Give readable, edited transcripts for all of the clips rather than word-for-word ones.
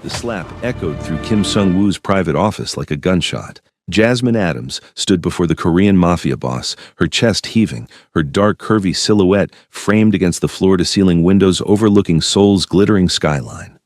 The slap echoed through Kim Sung-woo's private office like a gunshot. Jasmine Adams stood before the Korean Mafia boss, her chest heaving, her dark, curvy silhouette framed against the floor-to-ceiling windows overlooking Seoul's glittering skyline.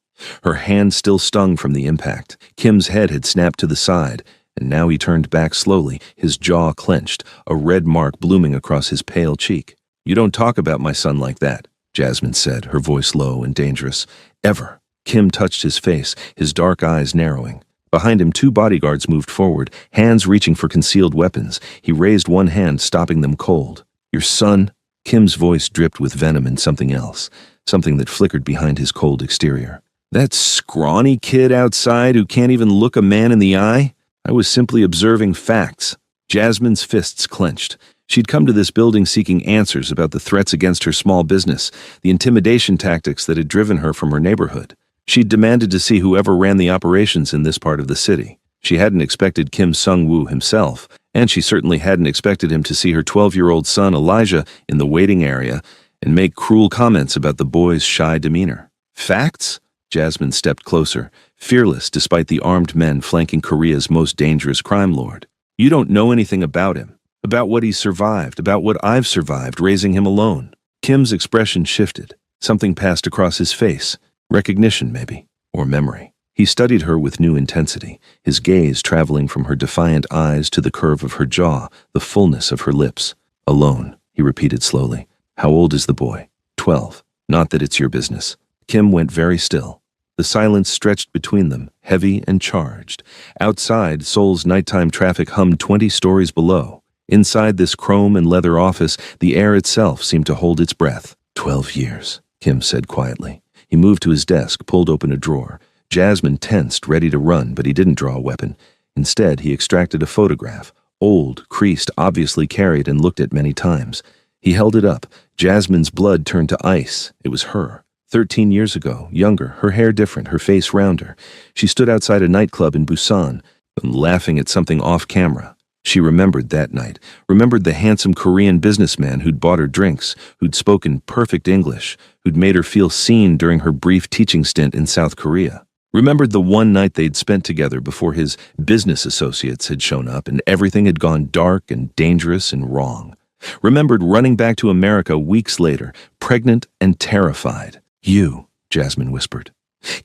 Her hand still stung from the impact. Kim's head had snapped to the side, and now he turned back slowly, his jaw clenched, a red mark blooming across his pale cheek. "You don't talk about my son like that," Jasmine said, her voice low and dangerous. "Ever." Kim touched his face, his dark eyes narrowing. Behind him, two bodyguards moved forward, hands reaching for concealed weapons. He raised one hand, stopping them cold. "Your son?" Kim's voice dripped with venom and something else, something that flickered behind his cold exterior. "That scrawny kid outside who can't even look a man in the eye? I was simply observing facts." Jasmine's fists clenched. She'd come to this building seeking answers about the threats against her small business, the intimidation tactics that had driven her from her neighborhood. She'd demanded to see whoever ran the operations in this part of the city. She hadn't expected Kim Sung-woo himself, and she certainly hadn't expected him to see her 12-year-old son Elijah in the waiting area and make cruel comments about the boy's shy demeanor. "Facts?" Jasmine stepped closer, fearless despite the armed men flanking Korea's most dangerous crime lord. "You don't know anything about him, about what he's survived, about what I've survived raising him alone." Kim's expression shifted. Something passed across his face. Recognition, maybe, or memory. He studied her with new intensity, his gaze traveling from her defiant eyes to the curve of her jaw, the fullness of her lips. "Alone," he repeated slowly. "How old is the boy?" 12. "Not that it's your business." Kim went very still. The silence stretched between them, heavy and charged. Outside, Seoul's nighttime traffic hummed 20 stories below. Inside this chrome and leather office, the air itself seemed to hold its breath. 12 years, Kim said quietly. He moved to his desk, pulled open a drawer. Jasmine tensed, ready to run, but he didn't draw a weapon. Instead, he extracted a photograph, old, creased, obviously carried and looked at many times. He held it up. Jasmine's blood turned to ice. It was her. 13 years ago, younger, her hair different, her face rounder. She stood outside a nightclub in Busan, laughing at something off camera. She remembered that night, remembered the handsome Korean businessman who'd bought her drinks, who'd spoken perfect English, who'd made her feel seen during her brief teaching stint in South Korea. Remembered the one night they'd spent together before his business associates had shown up and everything had gone dark and dangerous and wrong. Remembered running back to America weeks later, pregnant and terrified. "You," Jasmine whispered.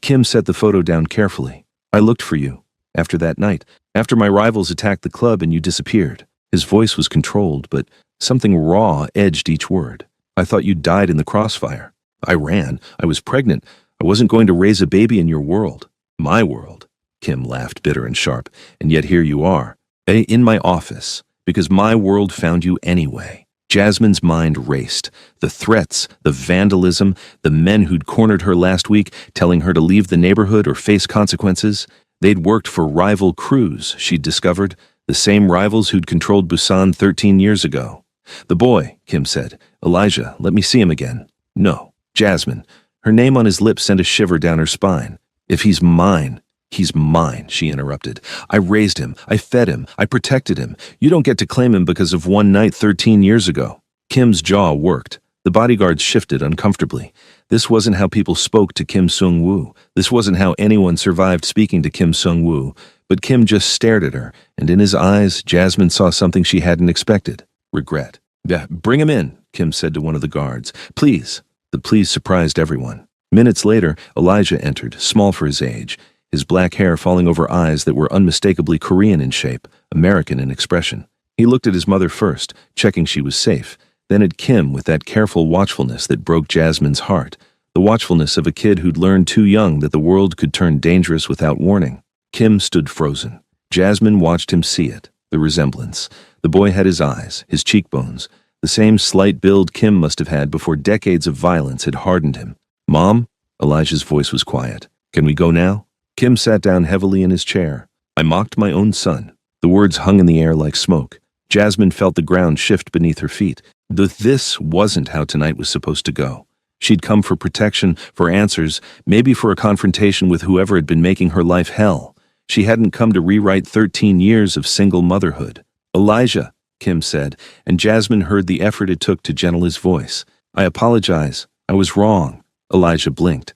Kim set the photo down carefully. "I looked for you. After that night, after my rivals attacked the club and you disappeared." His voice was controlled, but something raw edged each word. "I thought you died in the crossfire. I ran. I was pregnant. I wasn't going to raise a baby in your world." "My world." Kim laughed bitter and sharp. "And yet here you are. In my office. Because my world found you anyway." Jasmine's mind raced. The threats, the vandalism, the men who'd cornered her last week, telling her to leave the neighborhood or face consequences. They'd worked for rival crews, she'd discovered, the same rivals who'd controlled Busan 13 years ago. "The boy," Kim said. "Elijah, let me see him again." "No." Jasmine. Her name on his lips sent a shiver down her spine. "If he's mine, he's mine," she interrupted. "I raised him, I fed him, I protected him. You don't get to claim him because of one night 13 years ago." Kim's jaw worked. The bodyguards shifted uncomfortably. This wasn't how people spoke to Kim Sung-woo. This wasn't how anyone survived speaking to Kim Sung-woo. But Kim just stared at her, and in his eyes, Jasmine saw something she hadn't expected. Regret. "Yeah, bring him in," Kim said to one of the guards. "Please." The please surprised everyone. Minutes later, Elijah entered, small for his age, his black hair falling over eyes that were unmistakably Korean in shape, American in expression. He looked at his mother first, checking she was safe, then at Kim with that careful watchfulness that broke Jasmine's heart, the watchfulness of a kid who'd learned too young that the world could turn dangerous without warning. Kim stood frozen. Jasmine watched him see it, the resemblance. The boy had his eyes, his cheekbones, the same slight build Kim must have had before decades of violence had hardened him. "Mom?" Elijah's voice was quiet. "Can we go now?" Kim sat down heavily in his chair. "I mocked my own son." The words hung in the air like smoke. Jasmine felt the ground shift beneath her feet. This wasn't how tonight was supposed to go. She'd come for protection, for answers, maybe for a confrontation with whoever had been making her life hell. She hadn't come to rewrite 13 years of single motherhood. "Elijah," Kim said, and Jasmine heard the effort it took to gentle his voice. "I apologize. I was wrong." Elijah blinked.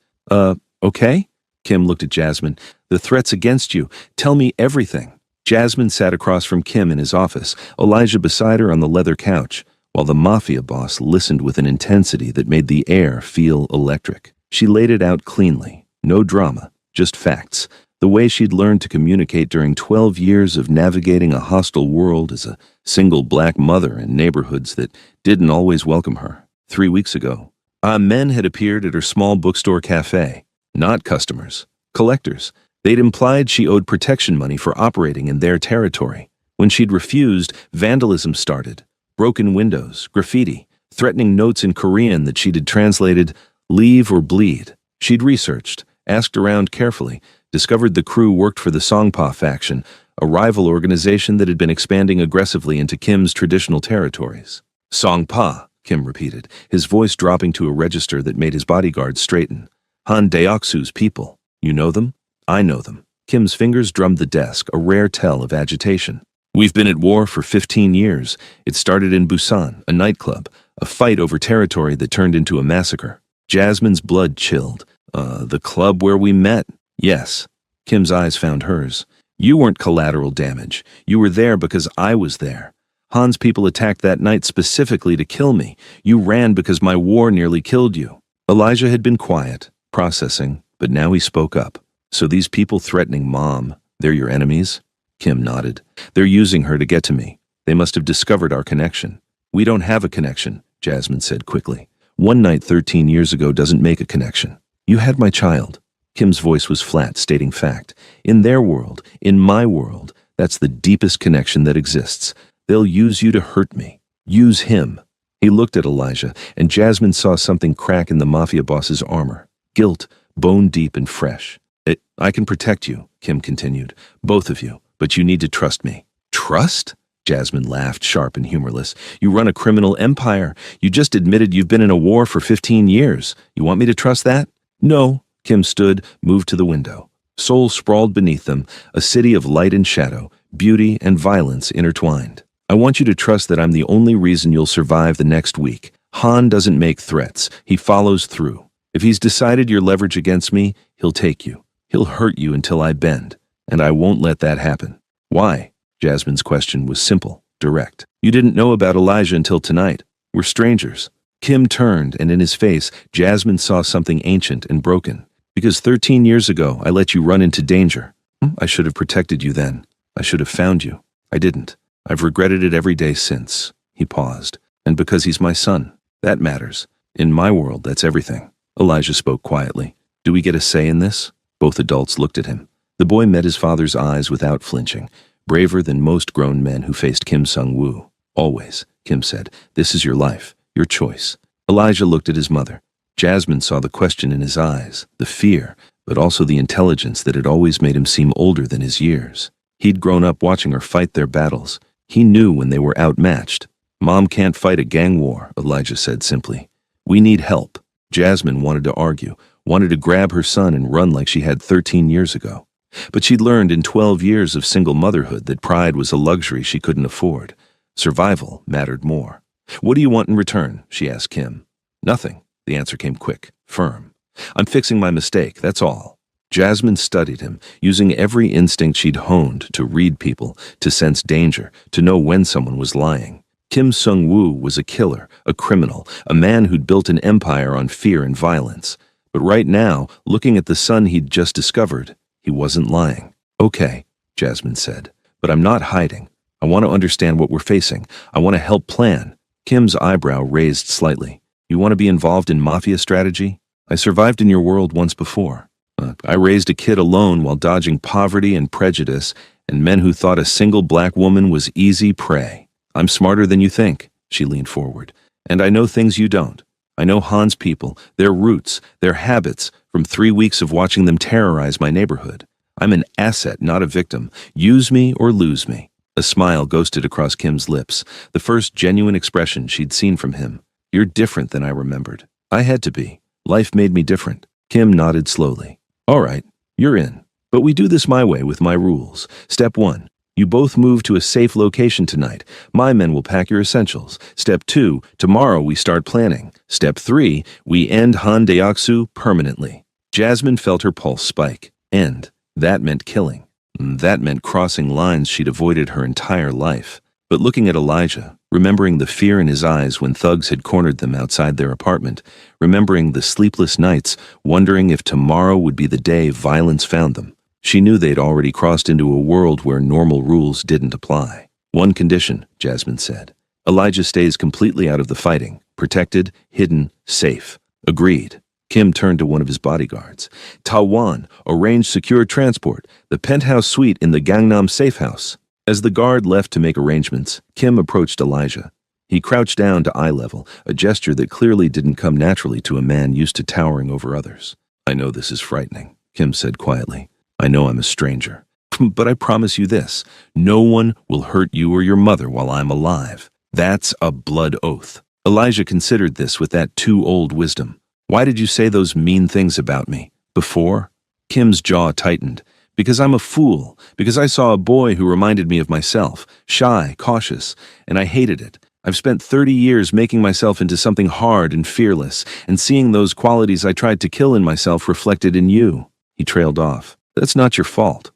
Okay?" Kim looked at Jasmine. "The threats against you. Tell me everything." Jasmine sat across from Kim in his office, Elijah beside her on the leather couch, while the Mafia boss listened with an intensity that made the air feel electric. She laid it out cleanly. No drama, just facts. The way she'd learned to communicate during 12 years of navigating a hostile world as a single black mother in neighborhoods that didn't always welcome her. 3 weeks ago, men had appeared at her small bookstore cafe. Not customers, collectors. They'd implied she owed protection money for operating in their territory. When she'd refused, vandalism started. Broken windows, graffiti, threatening notes in Korean that she'd translated, "Leave or bleed." She'd researched, asked around carefully, discovered the crew worked for the Songpa faction, a rival organization that had been expanding aggressively into Kim's traditional territories. "Songpa," Kim repeated, his voice dropping to a register that made his bodyguards straighten. "Han Deoksu's people. You know them?" "I know them." Kim's fingers drummed the desk, a rare tell of agitation. "We've been at war for 15 years. It started in Busan, a nightclub, a fight over territory that turned into a massacre." Jasmine's blood chilled. The club where we met?" "Yes." Kim's eyes found hers. "You weren't collateral damage. You were there because I was there. Han's people attacked that night specifically to kill me. You ran because my war nearly killed you." Elijah had been quiet, processing, but now he spoke up. "So these people threatening Mom, they're your enemies?" Kim nodded. "They're using her to get to me. They must have discovered our connection." "We don't have a connection," Jasmine said quickly. "One night 13 years ago doesn't make a connection. You had my child." Kim's voice was flat, stating fact. "In their world, in my world, that's the deepest connection that exists. They'll use you to hurt me. Use him." He looked at Elijah, and Jasmine saw something crack in the Mafia boss's armor. Guilt, bone deep and fresh. I can protect you," Kim continued. "Both of you. But you need to trust me." "Trust?" Jasmine laughed, sharp and humorless. "You run a criminal empire. You just admitted you've been in a war for 15 years. You want me to trust that?" "No." Kim stood, moved to the window. Seoul sprawled beneath them, a city of light and shadow, beauty and violence intertwined. "I want you to trust that I'm the only reason you'll survive the next week. Han doesn't make threats. He follows through. If he's decided you're leverage against me, he'll take you. He'll hurt you until I bend. And I won't let that happen." "Why?" Jasmine's question was simple, direct. "You didn't know about Elijah until tonight. We're strangers." Kim turned, and in his face, Jasmine saw something ancient and broken. "Because 13 years ago, I let you run into danger. I should have protected you then. I should have found you. I didn't. I've regretted it every day since." He paused. "And because he's my son. That matters. In my world, that's everything." Elijah spoke quietly. "Do we get a say in this?" Both adults looked at him. The boy met his father's eyes without flinching, braver than most grown men who faced Kim Sung-woo. "Always," Kim said. "This is your life, your choice." Elijah looked at his mother. Jasmine saw the question in his eyes, the fear, but also the intelligence that had always made him seem older than his years. He'd grown up watching her fight their battles. He knew when they were outmatched. "Mom can't fight a gang war," Elijah said simply. "We need help." Jasmine wanted to argue, wanted to grab her son and run like she had 13 years ago. But she'd learned in 12 years of single motherhood that pride was a luxury she couldn't afford. Survival mattered more. "What do you want in return?" she asked Kim. "Nothing." The answer came quick, firm. "I'm fixing my mistake, that's all." Jasmine studied him, using every instinct she'd honed to read people, to sense danger, to know when someone was lying. Kim Sung-woo was a killer, a criminal, a man who'd built an empire on fear and violence. But right now, looking at the son he'd just discovered, he wasn't lying. "Okay," Jasmine said, "but I'm not hiding. I want to understand what we're facing. I want to help plan." Kim's eyebrow raised slightly. "You want to be involved in Mafia strategy? I survived in your world once before. I raised a kid alone while dodging poverty and prejudice and men who thought a single black woman was easy prey. I'm smarter than you think," she leaned forward. "And I know things you don't. I know Han's people, their roots, their habits, from 3 weeks of watching them terrorize my neighborhood. I'm an asset, not a victim. Use me or lose me." A smile ghosted across Kim's lips, the first genuine expression she'd seen from him. "You're different than I remembered." "I had to be. Life made me different." Kim nodded slowly. "All right, you're in. But we do this my way with my rules. Step 1. You both move to a safe location tonight. My men will pack your essentials. Step 2. Tomorrow we start planning. Step 3. We end Han Deoksu permanently." Jasmine felt her pulse spike. And that meant killing. That meant crossing lines she'd avoided her entire life. But looking at Elijah, remembering the fear in his eyes when thugs had cornered them outside their apartment, remembering the sleepless nights, wondering if tomorrow would be the day violence found them, she knew they'd already crossed into a world where normal rules didn't apply. One condition, Jasmine said. Elijah stays completely out of the fighting, protected, hidden, safe. Agreed. Kim turned to one of his bodyguards. Tawan, arrange secure transport, the penthouse suite in the Gangnam safe house. As the guard left to make arrangements, Kim approached Elijah. He crouched down to eye level, a gesture that clearly didn't come naturally to a man used to towering over others. I know this is frightening, Kim said quietly. I know I'm a stranger. But I promise you this, no one will hurt you or your mother while I'm alive. That's a blood oath. Elijah considered this with that too old wisdom. Why did you say those mean things about me? Before? Kim's jaw tightened. Because I'm a fool, because I saw a boy who reminded me of myself, shy, cautious, and I hated it. I've spent 30 years making myself into something hard and fearless, and seeing those qualities I tried to kill in myself reflected in you. He trailed off. That's not your fault.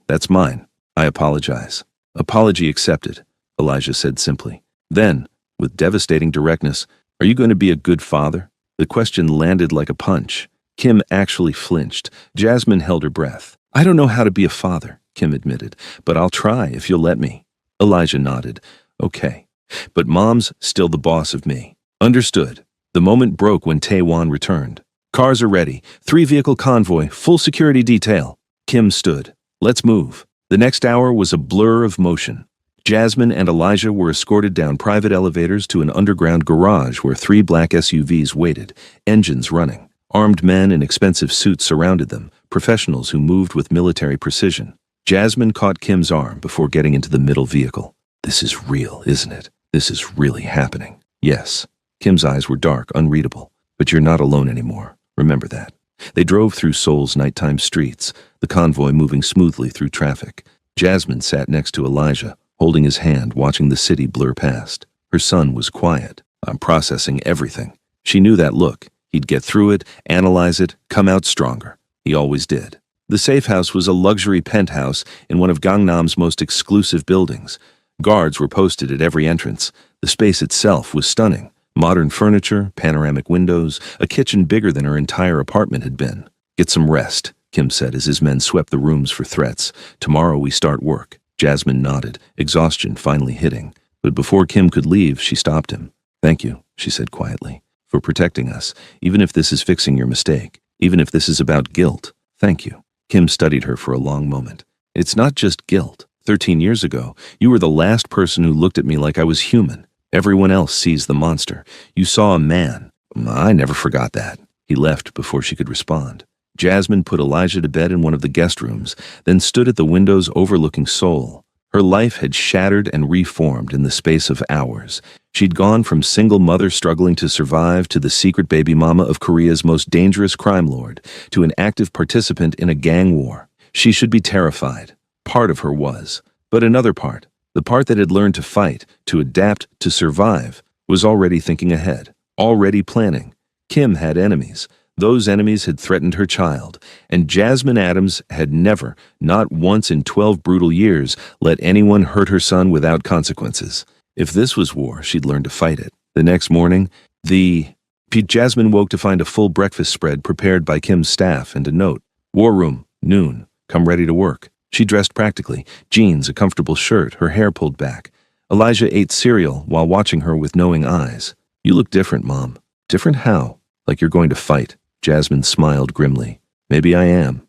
That's mine. I apologize. Apology accepted, Elijah said simply. Then, with devastating directness, are you going to be a good father? The question landed like a punch. Kim actually flinched. Jasmine held her breath. I don't know how to be a father, Kim admitted, but I'll try if you'll let me. Elijah nodded. Okay. But Mom's still the boss of me. Understood. The moment broke when Taewon returned. Cars are ready. 3-vehicle convoy, full security detail. Kim stood. Let's move. The next hour was a blur of motion. Jasmine and Elijah were escorted down private elevators to an underground garage where 3 black SUVs waited, engines running. Armed men in expensive suits surrounded them, professionals who moved with military precision. Jasmine caught Kim's arm before getting into the middle vehicle. This is real, isn't it? This is really happening. Yes. Kim's eyes were dark, unreadable. But you're not alone anymore. Remember that. They drove through Seoul's nighttime streets, the convoy moving smoothly through traffic. Jasmine sat next to Elijah, holding his hand, watching the city blur past. Her son was quiet. I'm processing everything. She knew that look. He'd get through it, analyze it, come out stronger. He always did. The safe house was a luxury penthouse in one of Gangnam's most exclusive buildings. Guards were posted at every entrance. The space itself was stunning. Modern furniture, panoramic windows, a kitchen bigger than her entire apartment had been. Get some rest, Kim said as his men swept the rooms for threats. Tomorrow we start work. Jasmine nodded, exhaustion finally hitting. But before Kim could leave, she stopped him. Thank you, she said quietly, for protecting us, even if this is fixing your mistake, even if this is about guilt. Thank you. Kim studied her for a long moment. It's not just guilt. 13 years ago, you were the last person who looked at me like I was human. Everyone else sees the monster. You saw a man. I never forgot that. He left before she could respond. Jasmine put Elijah to bed in one of the guest rooms, then stood at the windows overlooking Seoul. Her life had shattered and reformed in the space of hours. She'd gone from single mother struggling to survive to the secret baby mama of Korea's most dangerous crime lord, to an active participant in a gang war. She should be terrified. Part of her was. But another part, the part that had learned to fight, to adapt, to survive, was already thinking ahead, already planning. Kim had enemies. Those enemies had threatened her child, and Jasmine Adams had never, not once in 12 brutal years, let anyone hurt her son without consequences. If this was war, she'd learn to fight it. The next morning, Jasmine woke to find a full breakfast spread prepared by Kim's staff and a note. War room, noon, come ready to work. She dressed practically, jeans, a comfortable shirt, her hair pulled back. Elijah ate cereal while watching her with knowing eyes. You look different, Mom. Different how? Like you're going to fight. Jasmine smiled grimly. Maybe I am.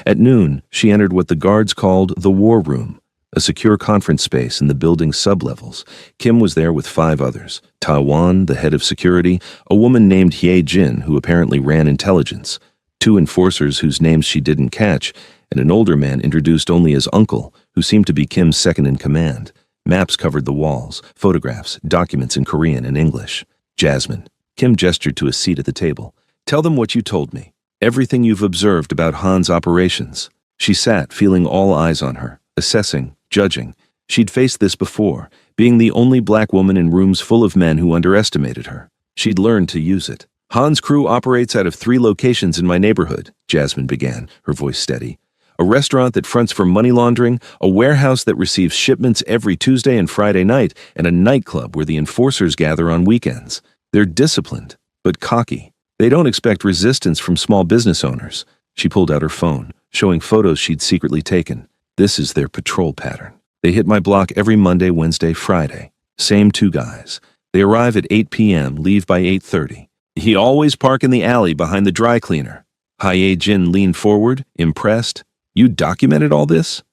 At noon, she entered what the guards called the war room, a secure conference space in the building's sublevels. Kim was there with 5 others. Tawan, the head of security, a woman named Hye Jin, who apparently ran intelligence, 2 enforcers whose names she didn't catch, and an older man introduced only as uncle, who seemed to be Kim's second in command. Maps covered the walls, photographs, documents in Korean and English. Jasmine. Kim gestured to a seat at the table. Tell them what you told me. Everything you've observed about Han's operations. She sat, feeling all eyes on her, assessing, judging. She'd faced this before, being the only black woman in rooms full of men who underestimated her. She'd learned to use it. Han's crew operates out of 3 locations in my neighborhood, Jasmine began, her voice steady. A restaurant that fronts for money laundering, a warehouse that receives shipments every Tuesday and Friday night, and a nightclub where the enforcers gather on weekends. They're disciplined, but cocky. They don't expect resistance from small business owners. She pulled out her phone, showing photos she'd secretly taken. This is their patrol pattern. They hit my block every Monday, Wednesday, Friday. Same 2 guys. They arrive at 8 p.m., leave by 8:30. He always park in the alley behind the dry cleaner. Haye Jin leaned forward, impressed. You documented all this?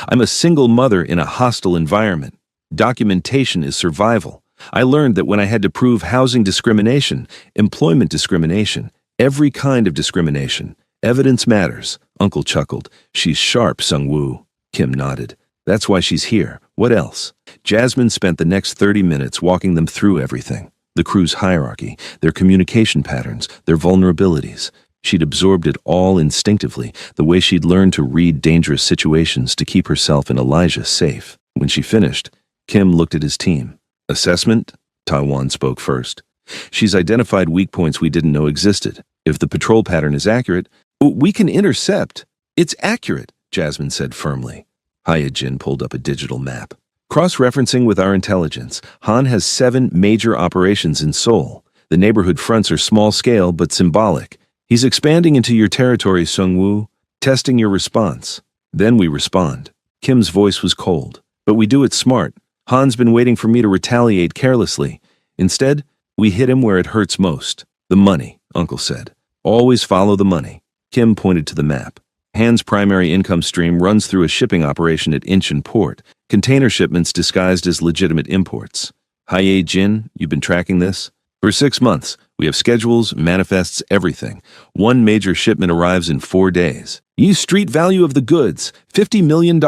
I'm a single mother in a hostile environment. Documentation is survival. I learned that when I had to prove housing discrimination, employment discrimination, every kind of discrimination, evidence matters. Uncle chuckled. She's sharp, Sung-woo. Kim nodded. That's why she's here. What else? Jasmine spent the next 30 minutes walking them through everything. The crew's hierarchy, their communication patterns, their vulnerabilities. She'd absorbed it all instinctively, the way she'd learned to read dangerous situations to keep herself and Elijah safe. When she finished, Kim looked at his team. Assessment? Taiwan spoke first. She's identified weak points we didn't know existed. If the patrol pattern is accurate, we can intercept. It's accurate, Jasmine said firmly. Haye-jin pulled up a digital map. Cross-referencing with our intelligence, Han has 7 major operations in Seoul. The neighborhood fronts are small-scale but symbolic. He's expanding into your territory, Sung-woo, testing your response. Then we respond. Kim's voice was cold. But we do it smart. Han's been waiting for me to retaliate carelessly. Instead, we hit him where it hurts most. The money, Uncle said. Always follow the money. Kim pointed to the map. Han's primary income stream runs through a shipping operation at Incheon Port, container shipments disguised as legitimate imports. Haye Jin, you've been tracking this? For 6 months, we have schedules, manifests, everything. 1 major shipment arrives in 4 days. Street value of the goods, $50 million.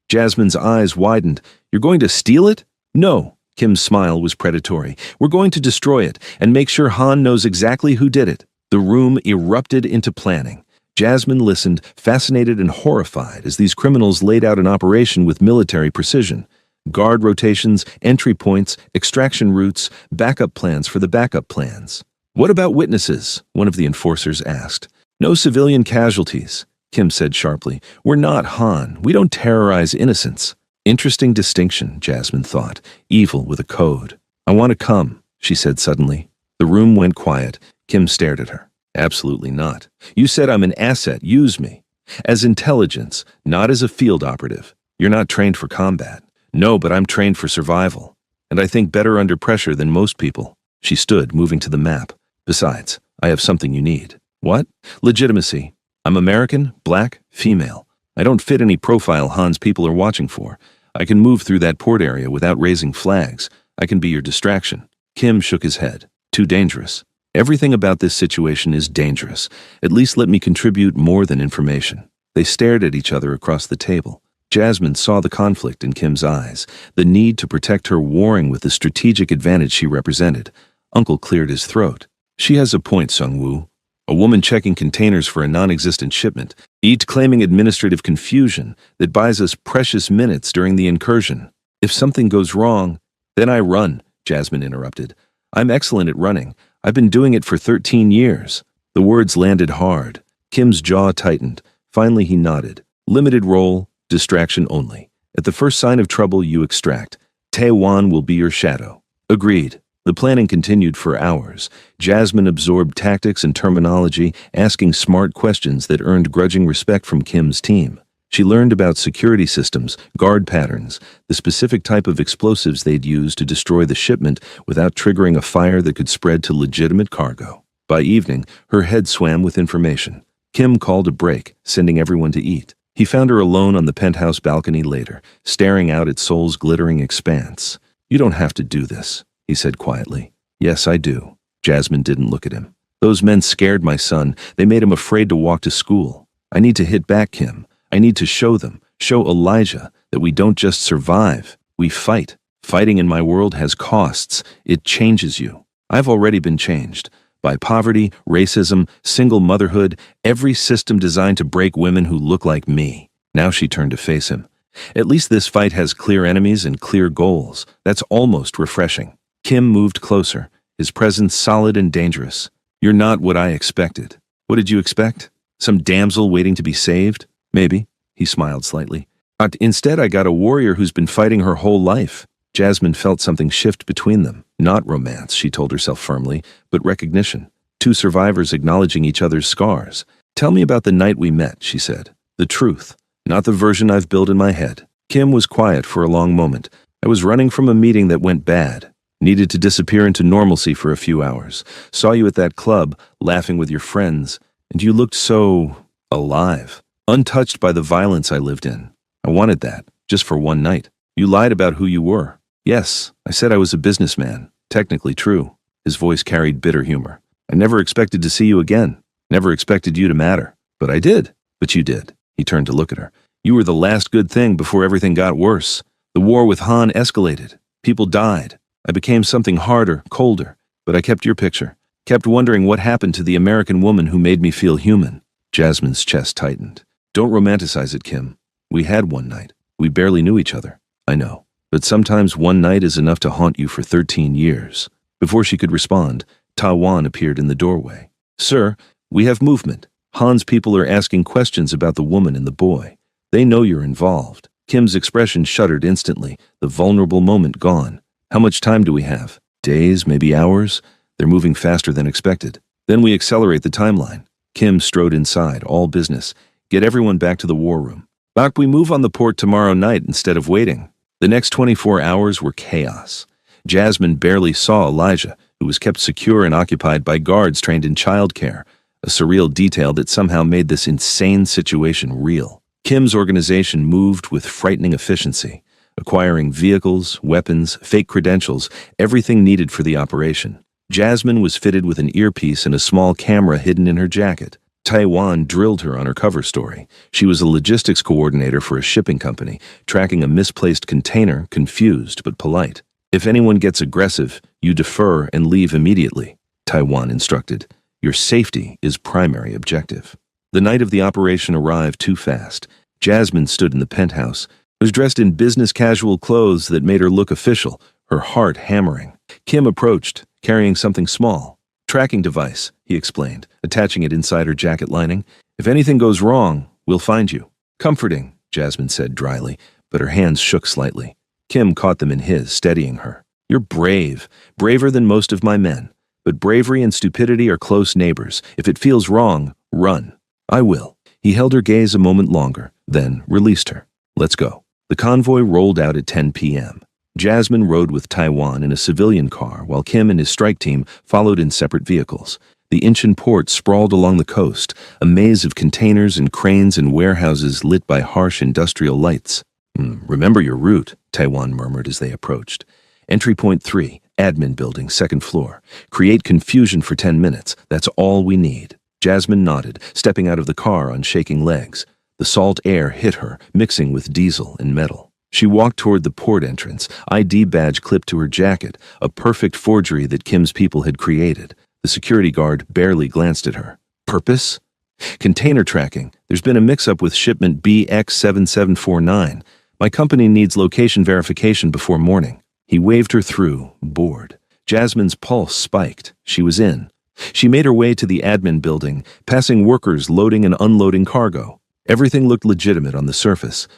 Jasmine's eyes widened. You're going to steal it? No. Kim's smile was predatory. We're going to destroy it and make sure Han knows exactly who did it. The room erupted into planning. Jasmine listened, fascinated and horrified, as these criminals laid out an operation with military precision. Guard rotations, entry points, extraction routes, backup plans for the backup plans. What about witnesses? One of the enforcers asked. No civilian casualties, Kim said sharply. We're not Han. We don't terrorize innocents. Interesting distinction, Jasmine thought. Evil with a code. I want to come, she said suddenly. The room went quiet. Kim stared at her. Absolutely not. You said I'm an asset. Use me. As intelligence, not as a field operative. You're not trained for combat. No, but I'm trained for survival. And I think better under pressure than most people. She stood, moving to the map. Besides, I have something you need. What? Legitimacy. I'm American, black, female. I don't fit any profile Han's people are watching for. I can move through that port area without raising flags. I can be your distraction. Kim shook his head. Too dangerous. Everything about this situation is dangerous. At least let me contribute more than information. They stared at each other across the table. Jasmine saw the conflict in Kim's eyes, the need to protect her warring with the strategic advantage she represented. Uncle cleared his throat. She has a point, Sung-woo. A woman checking containers for a non-existent shipment, each claiming administrative confusion that buys us precious minutes during the incursion. If something goes wrong, then I run, Jasmine interrupted. I'm excellent at running. I've been doing it for 13 years. The words landed hard. Kim's jaw tightened. Finally, he nodded. Limited role, distraction only. At the first sign of trouble, you extract. Taewan will be your shadow. Agreed. The planning continued for hours. Jasmine absorbed tactics and terminology, asking smart questions that earned grudging respect from Kim's team. She learned about security systems, guard patterns, the specific type of explosives they'd use to destroy the shipment without triggering a fire that could spread to legitimate cargo. By evening, her head swam with information. Kim called a break, sending everyone to eat. He found her alone on the penthouse balcony later, staring out at Seoul's glittering expanse. You don't have to do this, he said quietly. Yes, I do. Jasmine didn't look at him. Those men scared my son. They made him afraid to walk to school. I need to hit back, Kim. I need to show them, show Elijah, that we don't just survive, we fight. Fighting in my world has costs. It changes you. I've already been changed. By poverty, racism, single motherhood, every system designed to break women who look like me. Now she turned to face him. At least this fight has clear enemies and clear goals. That's almost refreshing. Kim moved closer, his presence solid and dangerous. You're not what I expected. What did you expect? Some damsel waiting to be saved? Maybe. He smiled slightly. But instead, I got a warrior who's been fighting her whole life. Jasmine felt something shift between them. Not romance, she told herself firmly, but recognition. Two survivors acknowledging each other's scars. Tell me about the night we met, she said. The truth, not the version I've built in my head. Kim was quiet for a long moment. I was running from a meeting that went bad. Needed to disappear into normalcy for a few hours. Saw you at that club, laughing with your friends, and you looked so alive. Untouched by the violence I lived in. I wanted that, just for one night. You lied about who you were. Yes, I said I was a businessman. Technically true. His voice carried bitter humor. I never expected to see you again. Never expected you to matter. But I did. But you did. He turned to look at her. You were the last good thing before everything got worse. The war with Han escalated. People died. I became something harder, colder. But I kept your picture. Kept wondering what happened to the American woman who made me feel human. Jasmine's chest tightened. Don't romanticize it, Kim. We had one night. We barely knew each other. I know. But sometimes one night is enough to haunt you for 13 years. Before she could respond, Tawan appeared in the doorway. Sir, we have movement. Han's people are asking questions about the woman and the boy. They know you're involved. Kim's expression shuddered instantly, the vulnerable moment gone. How much time do we have? Days, maybe hours? They're moving faster than expected. Then we accelerate the timeline. Kim strode inside, all business. Get everyone back to the war room. Bak, we move on the port tomorrow night instead of waiting. The next 24 hours were chaos. Jasmine barely saw Elijah, who was kept secure and occupied by guards trained in childcare, a surreal detail that somehow made this insane situation real. Kim's organization moved with frightening efficiency, acquiring vehicles, weapons, fake credentials, everything needed for the operation. Jasmine was fitted with an earpiece and a small camera hidden in her jacket. Taiwan drilled her on her cover story. She was a logistics coordinator for a shipping company, tracking a misplaced container, confused but polite. If anyone gets aggressive, you defer and leave immediately, Taiwan instructed. Your safety is primary objective. The night of the operation arrived too fast. Jasmine stood in the penthouse, was dressed in business casual clothes that made her look official, her heart hammering. Kim approached, carrying something small. Tracking device, he explained, attaching it inside her jacket lining. If anything goes wrong, we'll find you. Comforting, Jasmine said dryly, but her hands shook slightly. Kim caught them in his, steadying her. You're brave, braver than most of my men. But bravery and stupidity are close neighbors. If it feels wrong, run. I will. He held her gaze a moment longer, then released her. Let's go. The convoy rolled out at 10 p.m. Jasmine rode with Taiwan in a civilian car, while Kim and his strike team followed in separate vehicles. The Incheon port sprawled along the coast, a maze of containers and cranes and warehouses lit by harsh industrial lights. Remember your route, Taiwan murmured as they approached. Entry point 3, admin building, second floor. Create confusion for 10 minutes. That's all we need. Jasmine nodded, stepping out of the car on shaking legs. The salt air hit her, mixing with diesel and metal. She walked toward the port entrance, ID badge clipped to her jacket, a perfect forgery that Kim's people had created. The security guard barely glanced at her. Purpose? Container tracking. There's been a mix-up with shipment BX7749. My company needs location verification before morning. He waved her through, bored. Jasmine's pulse spiked. She was in. She made her way to the admin building, passing workers loading and unloading cargo. Everything looked legitimate on the surface.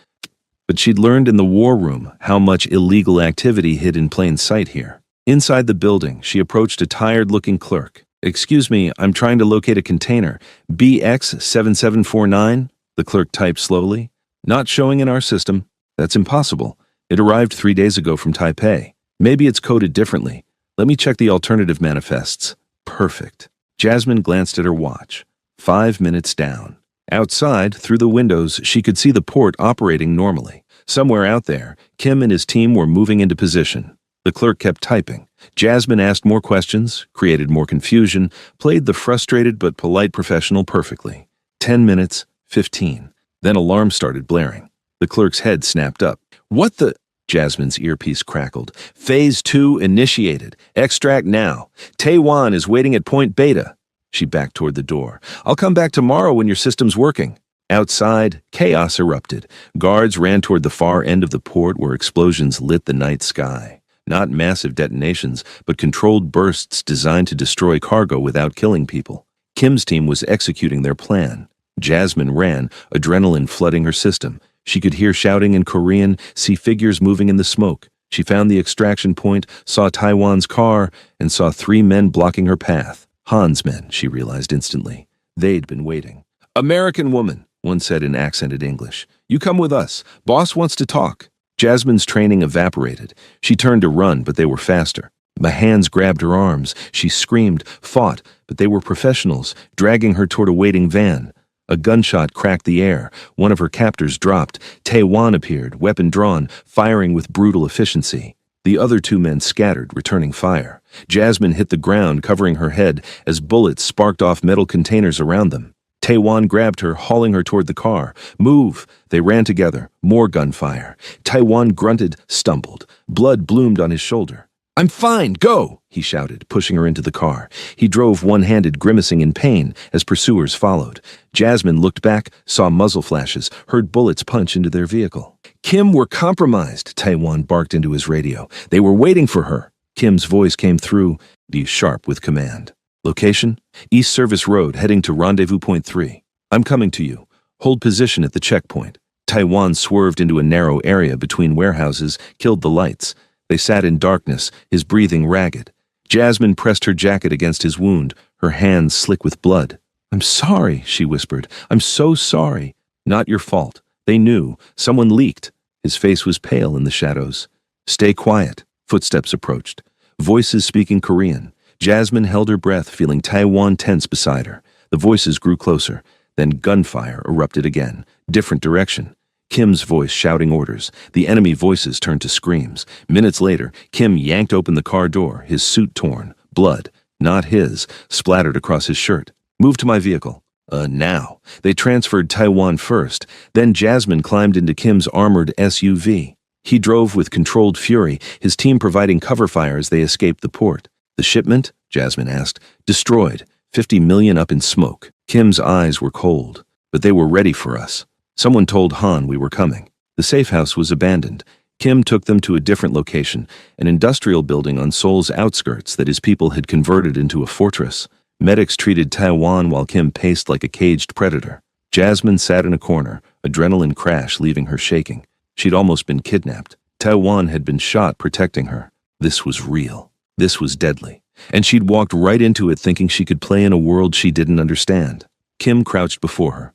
But she'd learned in the war room how much illegal activity hid in plain sight here. Inside the building, she approached a tired-looking clerk. Excuse me, I'm trying to locate a container. BX7749? The clerk typed slowly. Not showing in our system. That's impossible. It arrived 3 days ago from Taipei. Maybe it's coded differently. Let me check the alternative manifests. Perfect. Jasmine glanced at her watch. 5 minutes down. Outside, through the windows, she could see the port operating normally. Somewhere out there, Kim and his team were moving into position. The clerk kept typing. Jasmine asked more questions, created more confusion, played the frustrated but polite professional perfectly. 10 minutes, 15. Then alarms started blaring. The clerk's head snapped up. What the? Jasmine's earpiece crackled. Phase 2 initiated. Extract now. Taiwan is waiting at point beta. She backed toward the door. I'll come back tomorrow when your system's working. Outside, chaos erupted. Guards ran toward the far end of the port where explosions lit the night sky. Not massive detonations, but controlled bursts designed to destroy cargo without killing people. Kim's team was executing their plan. Jasmine ran, adrenaline flooding her system. She could hear shouting in Korean, see figures moving in the smoke. She found the extraction point, saw Taiwan's car, and saw 3 men blocking her path. Han's men, she realized instantly. They'd been waiting. "American woman," one said in accented English. "You come with us. Boss wants to talk." Jasmine's training evaporated. She turned to run, but they were faster. My hands grabbed her arms. She screamed, fought, but they were professionals, dragging her toward a waiting van. A gunshot cracked the air. One of her captors dropped. Taiwan appeared, weapon drawn, firing with brutal efficiency. The other 2 men scattered, returning fire. Jasmine hit the ground, covering her head, as bullets sparked off metal containers around them. Taiwan grabbed her, hauling her toward the car. "Move!" They ran together. More gunfire. Taiwan grunted, stumbled. Blood bloomed on his shoulder. "I'm fine, go!" he shouted, pushing her into the car. He drove one-handed, grimacing in pain, as pursuers followed. Jasmine looked back, saw muzzle flashes, heard bullets punch into their vehicle. "Kim, we're compromised," Taiwan barked into his radio. "They were waiting for her." Kim's voice came through, sharp with command. "Location? East Service Road, heading to Rendezvous Point 3. I'm coming to you. Hold position at the checkpoint." Taiwan swerved into a narrow area between warehouses, killed the lights. They sat in darkness, his breathing ragged. Jasmine pressed her jacket against his wound, her hands slick with blood. "I'm sorry," she whispered. "I'm so sorry." "Not your fault. They knew. Someone leaked." His face was pale in the shadows. "Stay quiet." Footsteps approached. Voices speaking Korean. Jasmine held her breath, feeling Taiwan tense beside her. The voices grew closer. Then gunfire erupted again. Different direction. Kim's voice shouting orders. The enemy voices turned to screams. Minutes later, Kim yanked open the car door, his suit torn. Blood, not his, splattered across his shirt. "Move to my vehicle." Now. They transferred Taiwan first. Then Jasmine climbed into Kim's armored SUV. He drove with controlled fury, his team providing cover fire as they escaped the port. "The shipment?" Jasmine asked. "Destroyed. 50 million up in smoke." Kim's eyes were cold. "But they were ready for us. Someone told Han we were coming." The safe house was abandoned. Kim took them to a different location, an industrial building on Seoul's outskirts that his people had converted into a fortress. Medics treated Taiwan while Kim paced like a caged predator. Jasmine sat in a corner, adrenaline crash leaving her shaking. She'd almost been kidnapped. Taiwan had been shot protecting her. This was real. This was deadly. And she'd walked right into it thinking she could play in a world she didn't understand. Kim crouched before her.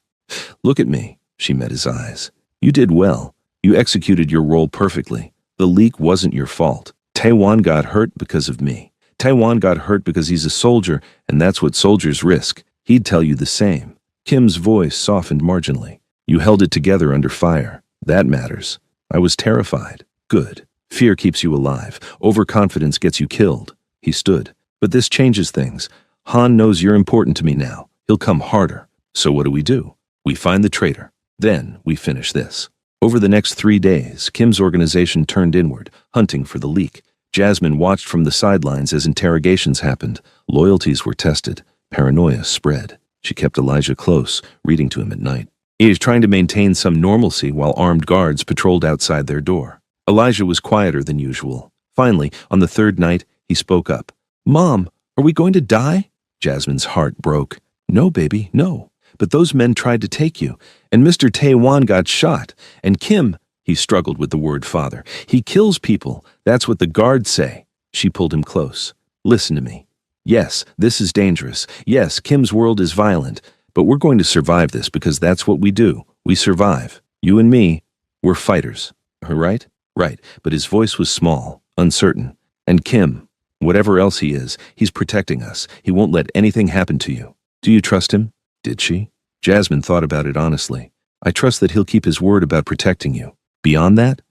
"Look at me." She met his eyes. "You did well. You executed your role perfectly. The leak wasn't your fault. Taiwan got hurt because of me. Taiwan got hurt because he's a soldier, and that's what soldiers risk. He'd tell you the same." Kim's voice softened marginally. "You held it together under fire. That matters. I was terrified." "Good. Fear keeps you alive. Overconfidence gets you killed." He stood. "But this changes things. Han knows you're important to me now. He'll come harder. So what do? We find the traitor. Then we finish this." Over the next 3 days, Kim's organization turned inward, hunting for the leak. Jasmine watched from the sidelines as interrogations happened. Loyalties were tested. Paranoia spread. She kept Elijah close, reading to him at night. He was trying to maintain some normalcy while armed guards patrolled outside their door. Elijah was quieter than usual. Finally, on the 3rd night, he spoke up. "Mom, are we going to die?" Jasmine's heart broke. "No, baby, no. But those men tried to take you, and Mr. Taiwan got shot. And Kim," he struggled with the word father, "he kills people. That's what the guards say." She pulled him close. "Listen to me. Yes, this is dangerous. Yes, Kim's world is violent. But we're going to survive this because that's what we do. We survive. You and me, we're fighters. Right? Right." But his voice was small, uncertain. "And Kim, whatever else he is, he's protecting us. He won't let anything happen to you. Do you trust him?" Did she? Jasmine thought about it honestly. "I trust that he'll keep his word about protecting you. Beyond that,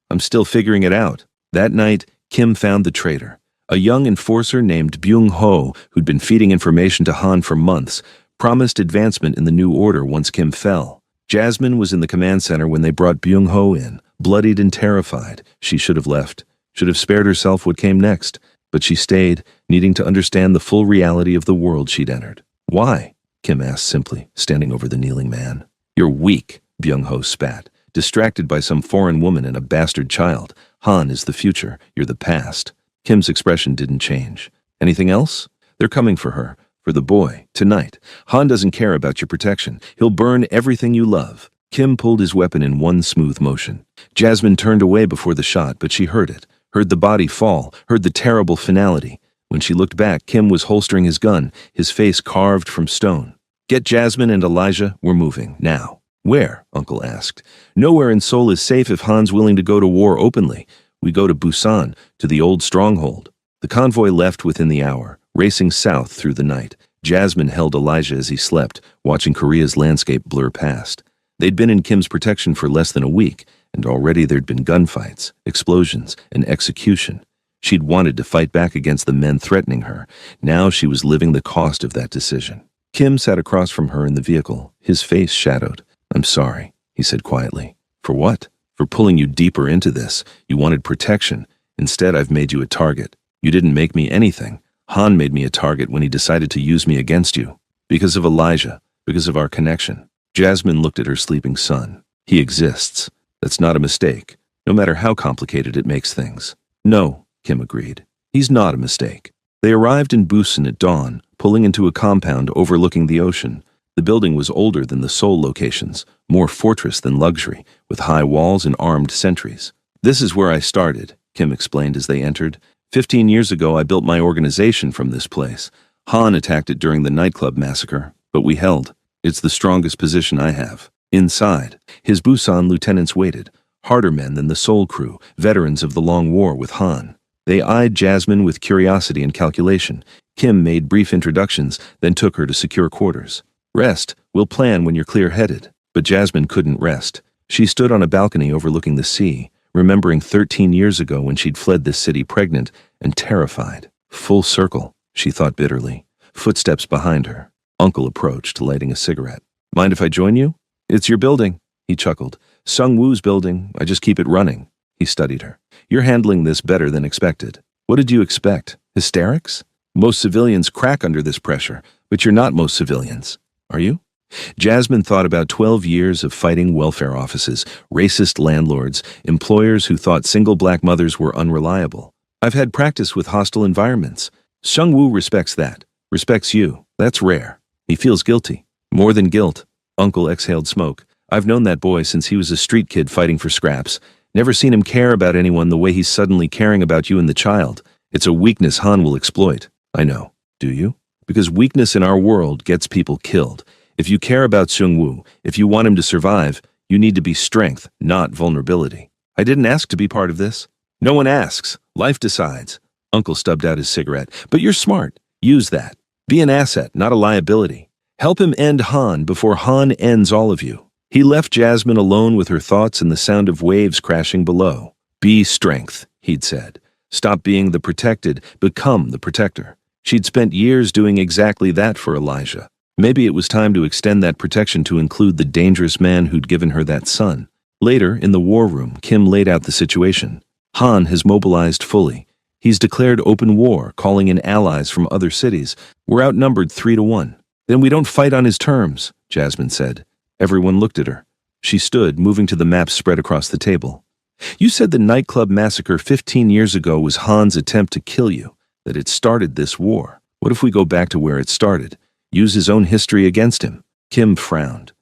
I'm still figuring it out." That night, Kim found the traitor. A young enforcer named Byung-ho, who'd been feeding information to Han for months, promised advancement in the new order once Kim fell. Jasmine was in the command center when they brought Byung-ho in, bloodied and terrified. She should have left, should have spared herself what came next. But she stayed, needing to understand the full reality of the world she'd entered. "Why?" Kim asked simply, standing over the kneeling man. "You're weak," Byung-ho spat. distracted by some foreign woman and a bastard child. Han is the future, you're the past. Kim's expression didn't change. Anything else? They're coming for her, for the boy, tonight. Han doesn't care about your protection. He'll burn everything you love. Kim pulled his weapon in one smooth motion. Jasmine turned away before the shot, but she heard it. Heard the body fall, heard the terrible finality. When she looked back, Kim was holstering his gun, his face carved from stone. Get Jasmine and Elijah, we're moving, now. Where? Uncle asked. Nowhere in Seoul is safe if Han's willing to go to war openly. We go to Busan, to the old stronghold. The convoy left within the hour, racing south through the night. Jasmine held Elijah as he slept, watching Korea's landscape blur past. They'd been in Kim's protection for less than a week, and already there'd been gunfights, explosions, and execution. She'd wanted to fight back against the men threatening her. Now she was living the cost of that decision. Kim sat across from her in the vehicle, his face shadowed. I'm sorry, he said quietly. For what? For pulling you deeper into this. You wanted protection. Instead, I've made you a target. You didn't make me anything. Han made me a target when he decided to use me against you. Because of Elijah. Because of our connection. Jasmine looked at her sleeping son. He exists. That's not a mistake, no matter how complicated it makes things. No, Kim agreed. He's not a mistake. They arrived in Busan at dawn, pulling into a compound overlooking the ocean. The building was older than the Seoul locations, more fortress than luxury, with high walls and armed sentries. This is where I started, Kim explained as they entered. 15 years ago, I built my organization from this place. Han attacked it during the nightclub massacre, but we held. It's the strongest position I have. Inside, his Busan lieutenants waited, harder men than the Seoul crew, veterans of the long war with Han. They eyed Jasmine with curiosity and calculation. Kim made brief introductions, then took her to secure quarters. Rest, we'll plan when you're clear-headed. But Jasmine couldn't rest. She stood on a balcony overlooking the sea, remembering 13 years ago when she'd fled this city pregnant and terrified. Full circle, she thought bitterly. Footsteps behind her. Uncle approached, lighting a cigarette. Mind if I join you? It's your building, he chuckled. Sung-woo's building, I just keep it running. He studied her. You're handling this better than expected. What did you expect? Hysterics? Most civilians crack under this pressure, but you're not most civilians. Are you? Jasmine thought about 12 years of fighting welfare offices, racist landlords, employers who thought single black mothers were unreliable. I've had practice with hostile environments. Sung-woo respects that. Respects you. That's rare. He feels guilty. More than guilt. Uncle exhaled smoke. I've known that boy since he was a street kid fighting for scraps. Never seen him care about anyone the way he's suddenly caring about you and the child. It's a weakness Han will exploit. I know. Do you? Because weakness in our world gets people killed. If you care about Sung-woo, if you want him to survive, you need to be strength, not vulnerability. I didn't ask to be part of this. No one asks. Life decides. Uncle stubbed out his cigarette. But you're smart. Use that. Be an asset, not a liability. Help him end Han before Han ends all of you. He left Jasmine alone with her thoughts and the sound of waves crashing below. Be strength, he'd said. Stop being the protected, become the protector. She'd spent years doing exactly that for Elijah. Maybe it was time to extend that protection to include the dangerous man who'd given her that son. Later, in the war room, Kim laid out the situation. Han has mobilized fully. He's declared open war, calling in allies from other cities. We're outnumbered 3-1. Then we don't fight on his terms, Jasmine said. Everyone looked at her. She stood, moving to the maps spread across the table. You said the nightclub massacre 15 years ago was Han's attempt to kill you, that it started this war. What if we go back to where it started? Use his own history against him? Kim frowned.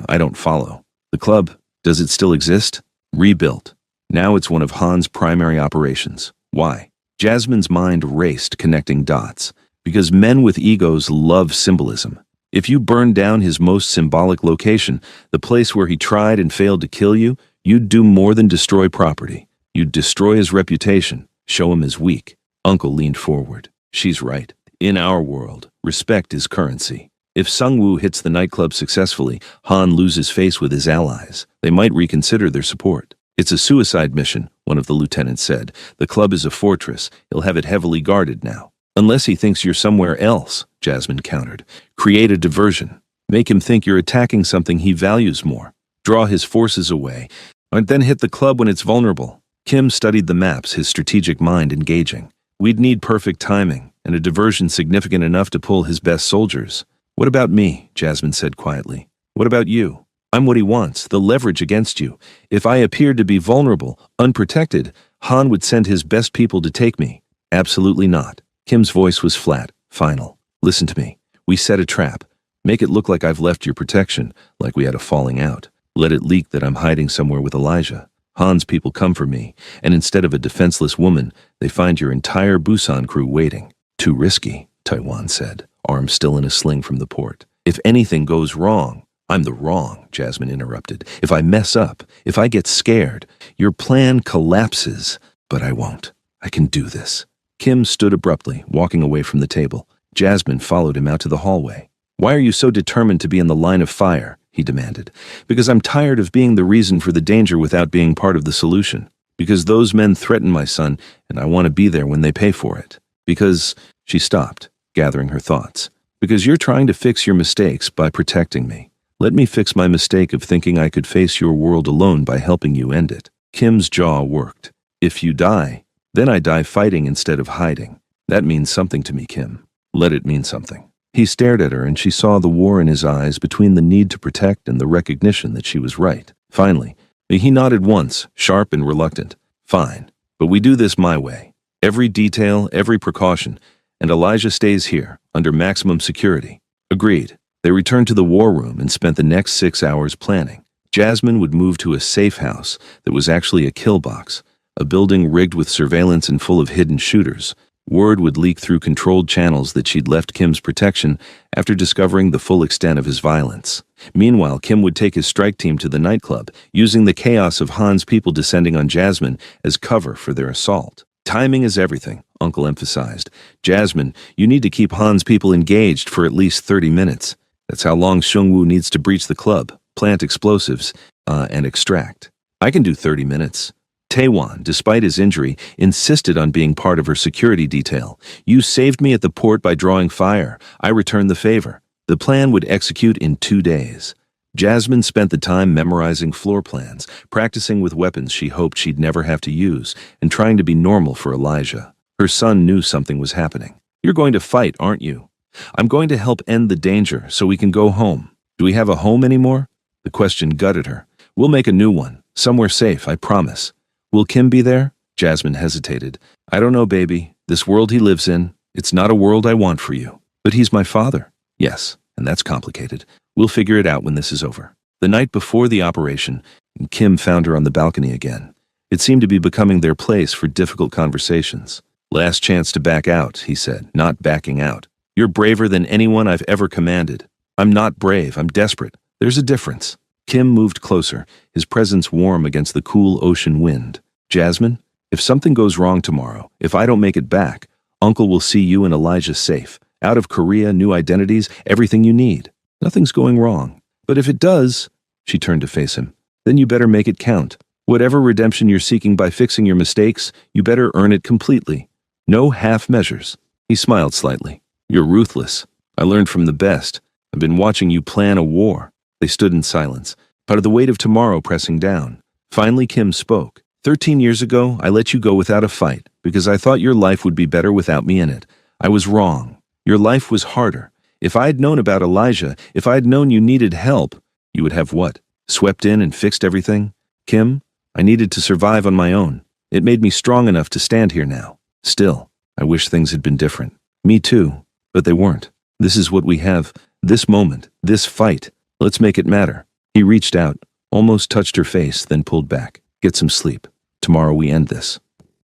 I don't follow. The club, does it still exist? Rebuilt. Now it's one of Han's primary operations. Why? Jasmine's mind raced, connecting dots. Because men with egos love symbolism. If you burned down his most symbolic location, the place where he tried and failed to kill you, you'd do more than destroy property. You'd destroy his reputation, show him as weak. Uncle leaned forward. She's right. In our world, respect is currency. If Sung-woo hits the nightclub successfully, Han loses face with his allies. They might reconsider their support. It's a suicide mission, one of the lieutenants said. The club is a fortress. He'll have it heavily guarded now. Unless he thinks you're somewhere else, Jasmine countered. Create a diversion. Make him think you're attacking something he values more. Draw his forces away, and then hit the club when it's vulnerable. Kim studied the maps, his strategic mind engaging. We'd need perfect timing, and a diversion significant enough to pull his best soldiers. What about me? Jasmine said quietly. What about you? I'm what he wants, the leverage against you. If I appeared to be vulnerable, unprotected, Han would send his best people to take me. Absolutely not. Kim's voice was flat, final. Listen to me. We set a trap. Make it look like I've left your protection, like we had a falling out. Let it leak that I'm hiding somewhere with Elijah. Han's people come for me, and instead of a defenseless woman, they find your entire Busan crew waiting. Too risky, Taiwan said, arm still in a sling from the port. If anything goes wrong, I'm the wrong, Jasmine interrupted. If I mess up, if I get scared, your plan collapses. But I won't. I can do this. Kim stood abruptly, walking away from the table. Jasmine followed him out to the hallway. Why are you so determined to be in the line of fire? He demanded. Because I'm tired of being the reason for the danger without being part of the solution. Because those men threaten my son, and I want to be there when they pay for it. Because... She stopped, gathering her thoughts. Because you're trying to fix your mistakes by protecting me. Let me fix my mistake of thinking I could face your world alone by helping you end it. Kim's jaw worked. If you die, then I die fighting instead of hiding. That means something to me, Kim. Let it mean something. He stared at her and she saw the war in his eyes between the need to protect and the recognition that she was right. Finally, he nodded once, sharp and reluctant. Fine, but we do this my way. Every detail, every precaution, and Elijah stays here, under maximum security. Agreed. They returned to the war room and spent the next 6 hours planning. Jasmine would move to a safe house that was actually a kill box, a building rigged with surveillance and full of hidden shooters. Word would leak through controlled channels that she'd left Kim's protection after discovering the full extent of his violence. Meanwhile, Kim would take his strike team to the nightclub, using the chaos of Han's people descending on Jasmine as cover for their assault. Timing is everything, Uncle emphasized. Jasmine, you need to keep Han's people engaged for at least 30 minutes. That's how long Seungwoo needs to breach the club, plant explosives, and extract. I can do 30 minutes. Taewon, despite his injury, insisted on being part of her security detail. You saved me at the port by drawing fire. I returned the favor. The plan would execute in 2 days. Jasmine spent the time memorizing floor plans, practicing with weapons she hoped she'd never have to use, and trying to be normal for Elijah. Her son knew something was happening. You're going to fight, aren't you? I'm going to help end the danger so we can go home. Do we have a home anymore? The question gutted her. We'll make a new one, somewhere safe, I promise. Will Kim be there? Jasmine hesitated. I don't know, baby. This world he lives in, it's not a world I want for you. But he's my father. Yes, and that's complicated. We'll figure it out when this is over. The night before the operation, Kim found her on the balcony again. It seemed to be becoming their place for difficult conversations. Last chance to back out, he said, not backing out. You're braver than anyone I've ever commanded. I'm not brave, I'm desperate. There's a difference. Kim moved closer, his presence warm against the cool ocean wind. Jasmine, if something goes wrong tomorrow, if I don't make it back, Uncle will see you and Elijah safe. Out of Korea, new identities, everything you need. Nothing's going wrong. But if it does, she turned to face him, then you better make it count. Whatever redemption you're seeking by fixing your mistakes, you better earn it completely. No half measures. He smiled slightly. You're ruthless. I learned from the best. I've been watching you plan a war. They stood in silence, part of the weight of tomorrow pressing down. Finally, Kim spoke. 13 years ago, I let you go without a fight because I thought your life would be better without me in it. I was wrong. Your life was harder. If I'd known about Elijah, if I'd known you needed help, you would have what? Swept in and fixed everything? Kim, I needed to survive on my own. It made me strong enough to stand here now. Still, I wish things had been different. Me too, but they weren't. This is what we have. This moment, this fight. Let's make it matter. He reached out, almost touched her face, then pulled back. Get some sleep. Tomorrow we end this.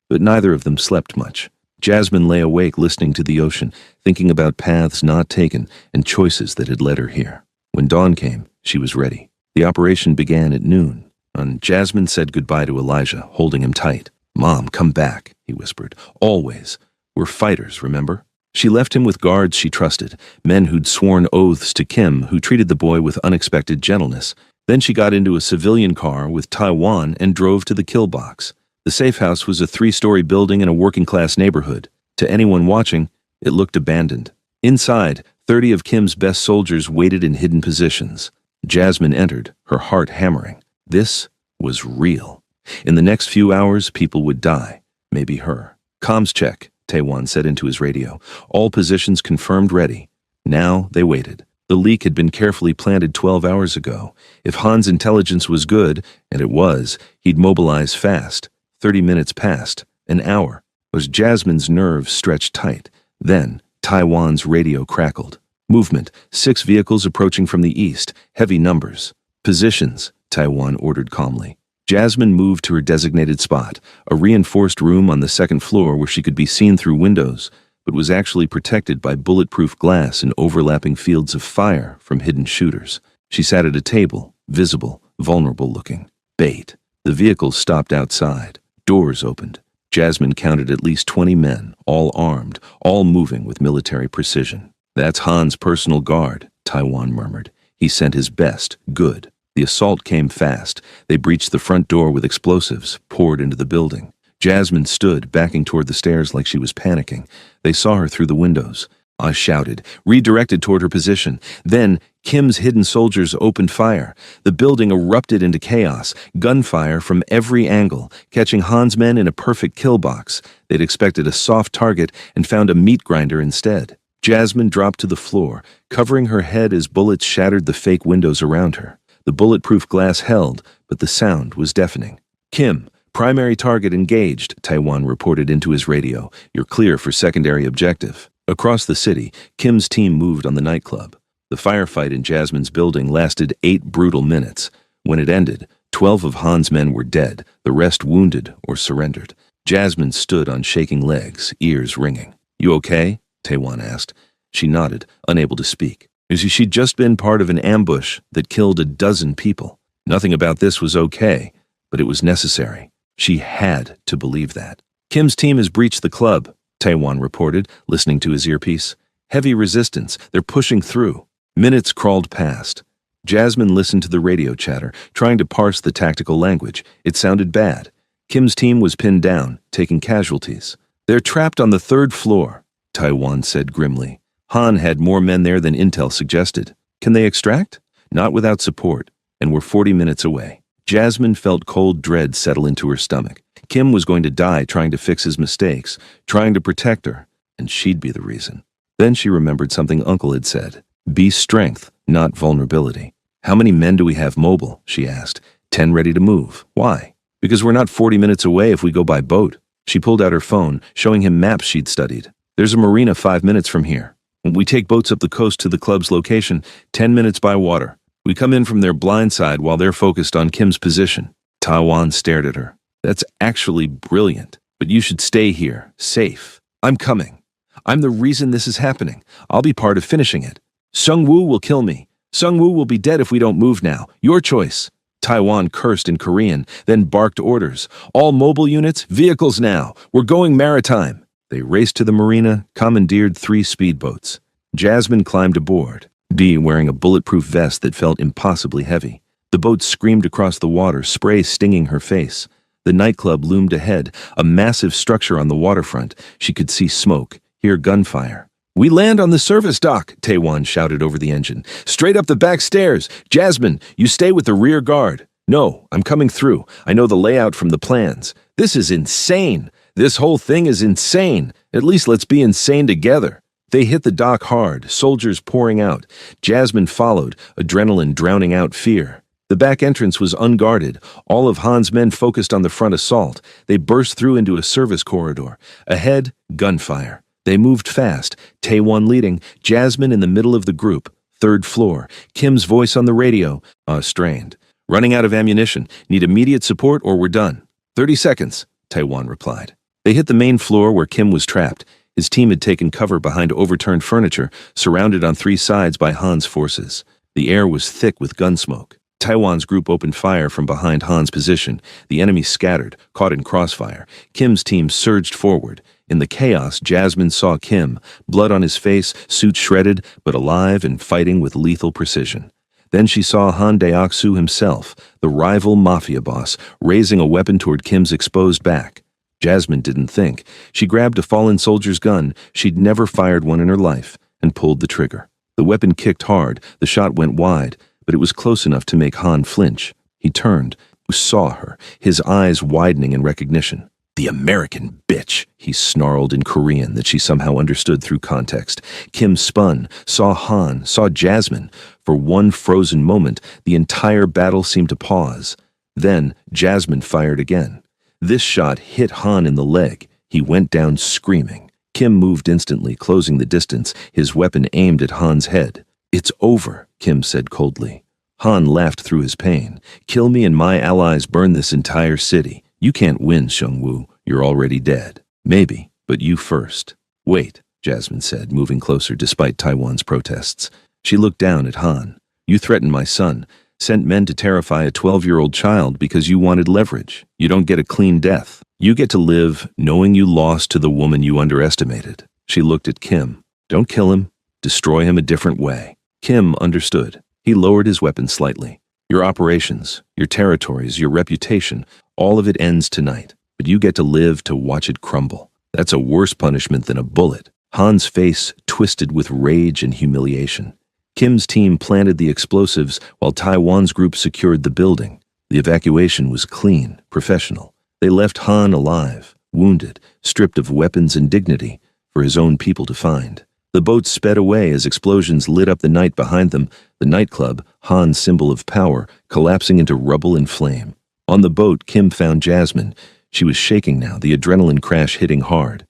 But neither of them slept much. Jasmine lay awake listening to the ocean, thinking about paths not taken and choices that had led her here. When dawn came, she was ready. The operation began at noon, and Jasmine said goodbye to Elijah, holding him tight. Mom, come back, he whispered. Always. We're fighters, remember? She left him with guards she trusted, men who'd sworn oaths to Kim, who treated the boy with unexpected gentleness. Then she got into a civilian car with Taiwan and drove to the kill box. The safe house was a 3-story building in a working-class neighborhood. To anyone watching, it looked abandoned. Inside, 30 of Kim's best soldiers waited in hidden positions. Jasmine entered, her heart hammering. This was real. In the next few hours, people would die. Maybe her. Comms check, Taewon said into his radio. All positions confirmed ready. Now they waited. The leak had been carefully planted 12 hours ago. If Han's intelligence was good, and it was, he'd mobilize fast. 30 minutes passed. An hour. Was Jasmine's nerves stretched tight. Then, Taiwan's radio crackled. Movement. 6 vehicles approaching from the east. Heavy numbers. Positions, Taiwan ordered calmly. Jasmine moved to her designated spot, a reinforced room on the second floor where she could be seen through windows, but was actually protected by bulletproof glass and overlapping fields of fire from hidden shooters. She sat at a table, visible, vulnerable-looking. Bait. The vehicles stopped outside. Doors opened. Jasmine counted at least 20 men, all armed, all moving with military precision. "That's Han's personal guard," Taiwan murmured. "He sent his best. Good." The assault came fast. They breached the front door with explosives, poured into the building. Jasmine stood, backing toward the stairs like she was panicking. They saw her through the windows. I shouted, redirected toward her position. Then, Kim's hidden soldiers opened fire. The building erupted into chaos, gunfire from every angle, catching Han's men in a perfect kill box. They'd expected a soft target and found a meat grinder instead. Jasmine dropped to the floor, covering her head as bullets shattered the fake windows around her. The bulletproof glass held, but the sound was deafening. "Kim, primary target engaged," Taiwan reported into his radio. "You're clear for secondary objective." Across the city, Kim's team moved on the nightclub. The firefight in Jasmine's building lasted 8 brutal minutes. When it ended, 12 of Han's men were dead, the rest wounded or surrendered. Jasmine stood on shaking legs, ears ringing. "You okay?" Taiwan asked. She nodded, unable to speak. She'd just been part of an ambush that killed a dozen people. Nothing about this was okay, but it was necessary. She had to believe that. "Kim's team has breached the club," Taiwan reported, listening to his earpiece. "Heavy resistance. They're pushing through." Minutes crawled past. Jasmine listened to the radio chatter, trying to parse the tactical language. It sounded bad. Kim's team was pinned down, taking casualties. "They're trapped on the 3rd floor," Taiwan said grimly. Han had more men there than intel suggested. "Can they extract?" "Not without support, and we're 40 minutes away." Jasmine felt cold dread settle into her stomach. Kim was going to die trying to fix his mistakes, trying to protect her, and she'd be the reason. Then she remembered something Uncle had said. Be strength, not vulnerability. "How many men do we have mobile?" she asked. 10 ready to move. "Why?" "Because we're not 40 minutes away if we go by boat." She pulled out her phone, showing him maps she'd studied. "There's a marina 5 minutes from here. We take boats up the coast to the club's location, 10 minutes by water. We come in from their blind side while they're focused on Kim's position." Taiwan stared at her. "That's actually brilliant, but you should stay here, safe." "I'm coming. I'm the reason this is happening. I'll be part of finishing it. Sung-woo will kill me. Sung-woo will be dead if we don't move now. Your choice." Taiwan cursed in Korean, then barked orders. "All mobile units, vehicles now. We're going maritime." They raced to the marina, commandeered 3 speedboats. Jasmine climbed aboard, B wearing a bulletproof vest that felt impossibly heavy. The boat screamed across the water, spray stinging her face. The nightclub loomed ahead, a massive structure on the waterfront. She could see smoke, hear gunfire. "We land on the service dock," Taiwan shouted over the engine. "Straight up the back stairs. Jasmine, you stay with the rear guard." "No, I'm coming through. I know the layout from the plans." "This is insane. This whole thing is insane. At least let's be insane together." They hit the dock hard, soldiers pouring out. Jasmine followed, adrenaline drowning out fear. The back entrance was unguarded. All of Han's men focused on the front assault. They burst through into a service corridor. Ahead, gunfire. They moved fast, Taewon leading, Jasmine in the middle of the group. 3rd floor. Kim's voice on the radio. Strained. "Running out of ammunition. Need immediate support or we're done." 30 seconds, Taewon replied. They hit the main floor where Kim was trapped. His team had taken cover behind overturned furniture, surrounded on 3 sides by Han's forces. The air was thick with gunsmoke. Taiwan's group opened fire from behind Han's position. The enemy scattered, caught in crossfire. Kim's team surged forward. In the chaos, Jasmine saw Kim, blood on his face, suit shredded, but alive and fighting with lethal precision. Then she saw Han Deok-soo himself, the rival Mafia boss, raising a weapon toward Kim's exposed back. Jasmine didn't think. She grabbed a fallen soldier's gun, she'd never fired one in her life, and pulled the trigger. The weapon kicked hard, the shot went wide, but it was close enough to make Han flinch. He turned, saw her, his eyes widening in recognition. The American bitch, he snarled in Korean that she somehow understood through context. Kim spun, saw Han, saw Jasmine. For one frozen moment, the entire battle seemed to pause. Then, Jasmine fired again. This shot hit Han in the leg. He went down screaming. Kim moved instantly, closing the distance, his weapon aimed at Han's head. "It's over," Kim said coldly. Han laughed through his pain. "Kill me and my allies burn this entire city. You can't win, Seung-woo. You're already dead." "Maybe, but you first." "Wait," Jasmine said, moving closer despite Taiwan's protests. She looked down at Han. "You threatened my son, sent men to terrify a 12-year-old child because you wanted leverage. You don't get a clean death. You get to live knowing you lost to the woman you underestimated." She looked at Kim. "Don't kill him. Destroy him a different way." Kim understood. He lowered his weapon slightly. "Your operations, your territories, your reputation, all of it ends tonight, but you get to live to watch it crumble. That's a worse punishment than a bullet." Han's face twisted with rage and humiliation. Kim's team planted the explosives while Taiwan's group secured the building. The evacuation was clean, professional. They left Han alive, wounded, stripped of weapons and dignity, for his own people to find. The boat sped away as explosions lit up the night behind them, the nightclub, Han's symbol of power, collapsing into rubble and flame. On the boat, Kim found Jasmine. She was shaking now, the adrenaline crash hitting hard.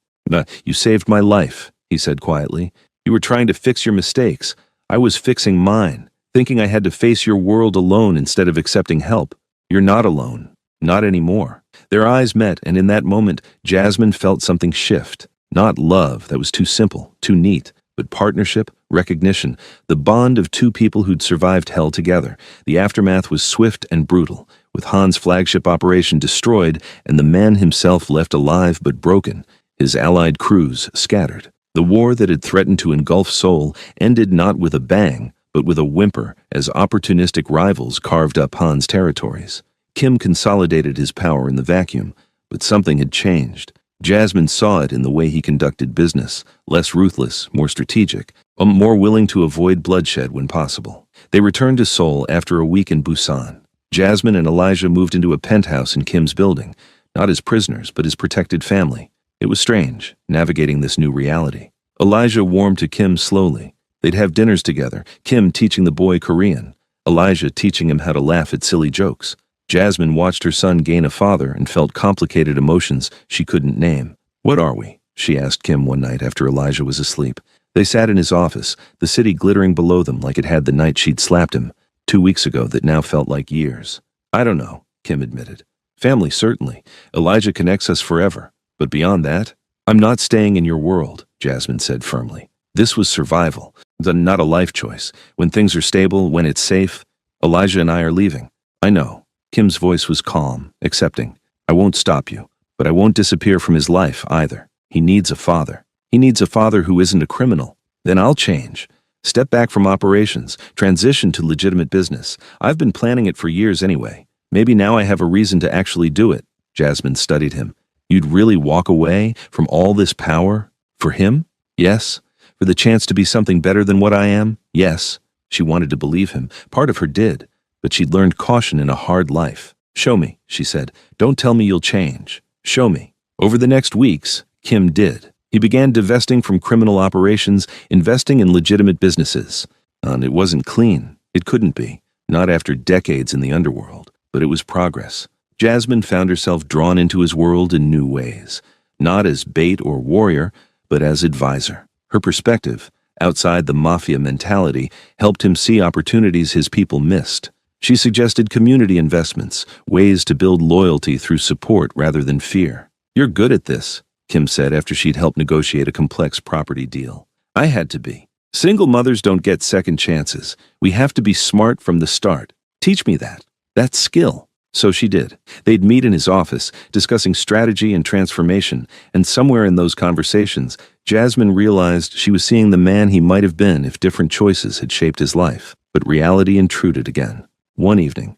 "You saved my life," he said quietly. "You were trying to fix your mistakes. I was fixing mine, thinking I had to face your world alone instead of accepting help. You're not alone. Not anymore." Their eyes met, and in that moment, Jasmine felt something shift. Not love, that was too simple, too neat, but partnership, recognition, the bond of two people who'd survived hell together. The aftermath was swift and brutal, with Han's flagship operation destroyed and the man himself left alive but broken, his allied crews scattered. The war that had threatened to engulf Seoul ended not with a bang, but with a whimper as opportunistic rivals carved up Han's territories. Kim consolidated his power in the vacuum, but something had changed. Jasmine saw it in the way he conducted business, less ruthless, more strategic, more willing to avoid bloodshed when possible. They returned to Seoul after a week in Busan. Jasmine and Elijah moved into a penthouse in Kim's building, not as prisoners, but as protected family. It was strange, navigating this new reality. Elijah warmed to Kim slowly. They'd have dinners together, Kim teaching the boy Korean, Elijah teaching him how to laugh at silly jokes. Jasmine watched her son gain a father and felt complicated emotions she couldn't name. "What are we?" she asked Kim one night after Elijah was asleep. They sat in his office, the city glittering below them like it had the night she'd slapped him 2 weeks ago that now felt like years. "I don't know," Kim admitted. "Family, certainly. Elijah connects us forever. But beyond that, I'm not staying in your world," Jasmine said firmly. "This was survival, not a life choice. When things are stable, when it's safe, Elijah and I are leaving." "I know." Kim's voice was calm, accepting. "I won't stop you, but I won't disappear from his life either. He needs a father. He needs a father who isn't a criminal. Then I'll change. Step back from operations, transition to legitimate business. I've been planning it for years anyway. Maybe now I have a reason to actually do it." Jasmine studied him. "You'd really walk away from all this power? For him? Yes. For the chance to be something better than what I am? Yes." She wanted to believe him. Part of her did. But she'd learned caution in a hard life. "Show me," she said. "Don't tell me you'll change. Show me." Over the next weeks, Kim did. He began divesting from criminal operations, investing in legitimate businesses. And it wasn't clean. It couldn't be. Not after decades in the underworld. But it was progress. Jasmine found herself drawn into his world in new ways. Not as bait or warrior, but as advisor. Her perspective, outside the Mafia mentality, helped him see opportunities his people missed. She suggested community investments, ways to build loyalty through support rather than fear. "You're good at this," Kim said after she'd helped negotiate a complex property deal. "I had to be. Single mothers don't get second chances. We have to be smart from the start. Teach me that. That's skill." So she did. They'd meet in his office, discussing strategy and transformation, and somewhere in those conversations, Jasmine realized she was seeing the man he might have been if different choices had shaped his life. But reality intruded again. One evening,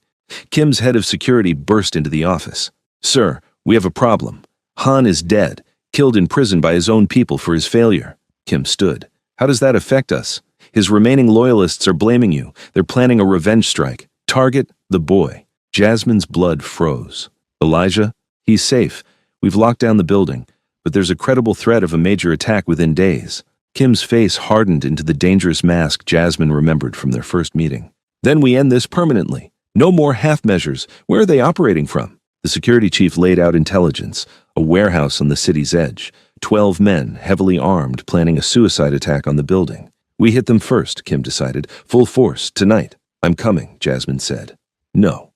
Kim's head of security burst into the office. "Sir, we have a problem. Han is dead, killed in prison by his own people for his failure." Kim stood. "How does that affect us? His remaining loyalists are blaming you. They're planning a revenge strike. Target the boy." Jasmine's blood froze. "Elijah, he's safe. We've locked down the building, but there's a credible threat of a major attack within days. Kim's face hardened into the dangerous mask Jasmine remembered from their first meeting. Then we end this permanently. No more half measures. Where are they operating from? The security chief laid out intelligence. A warehouse on the city's edge. 12 men, heavily armed, planning a suicide attack on the building. We hit them first, Kim decided. Full force, tonight. I'm coming, Jasmine said. No.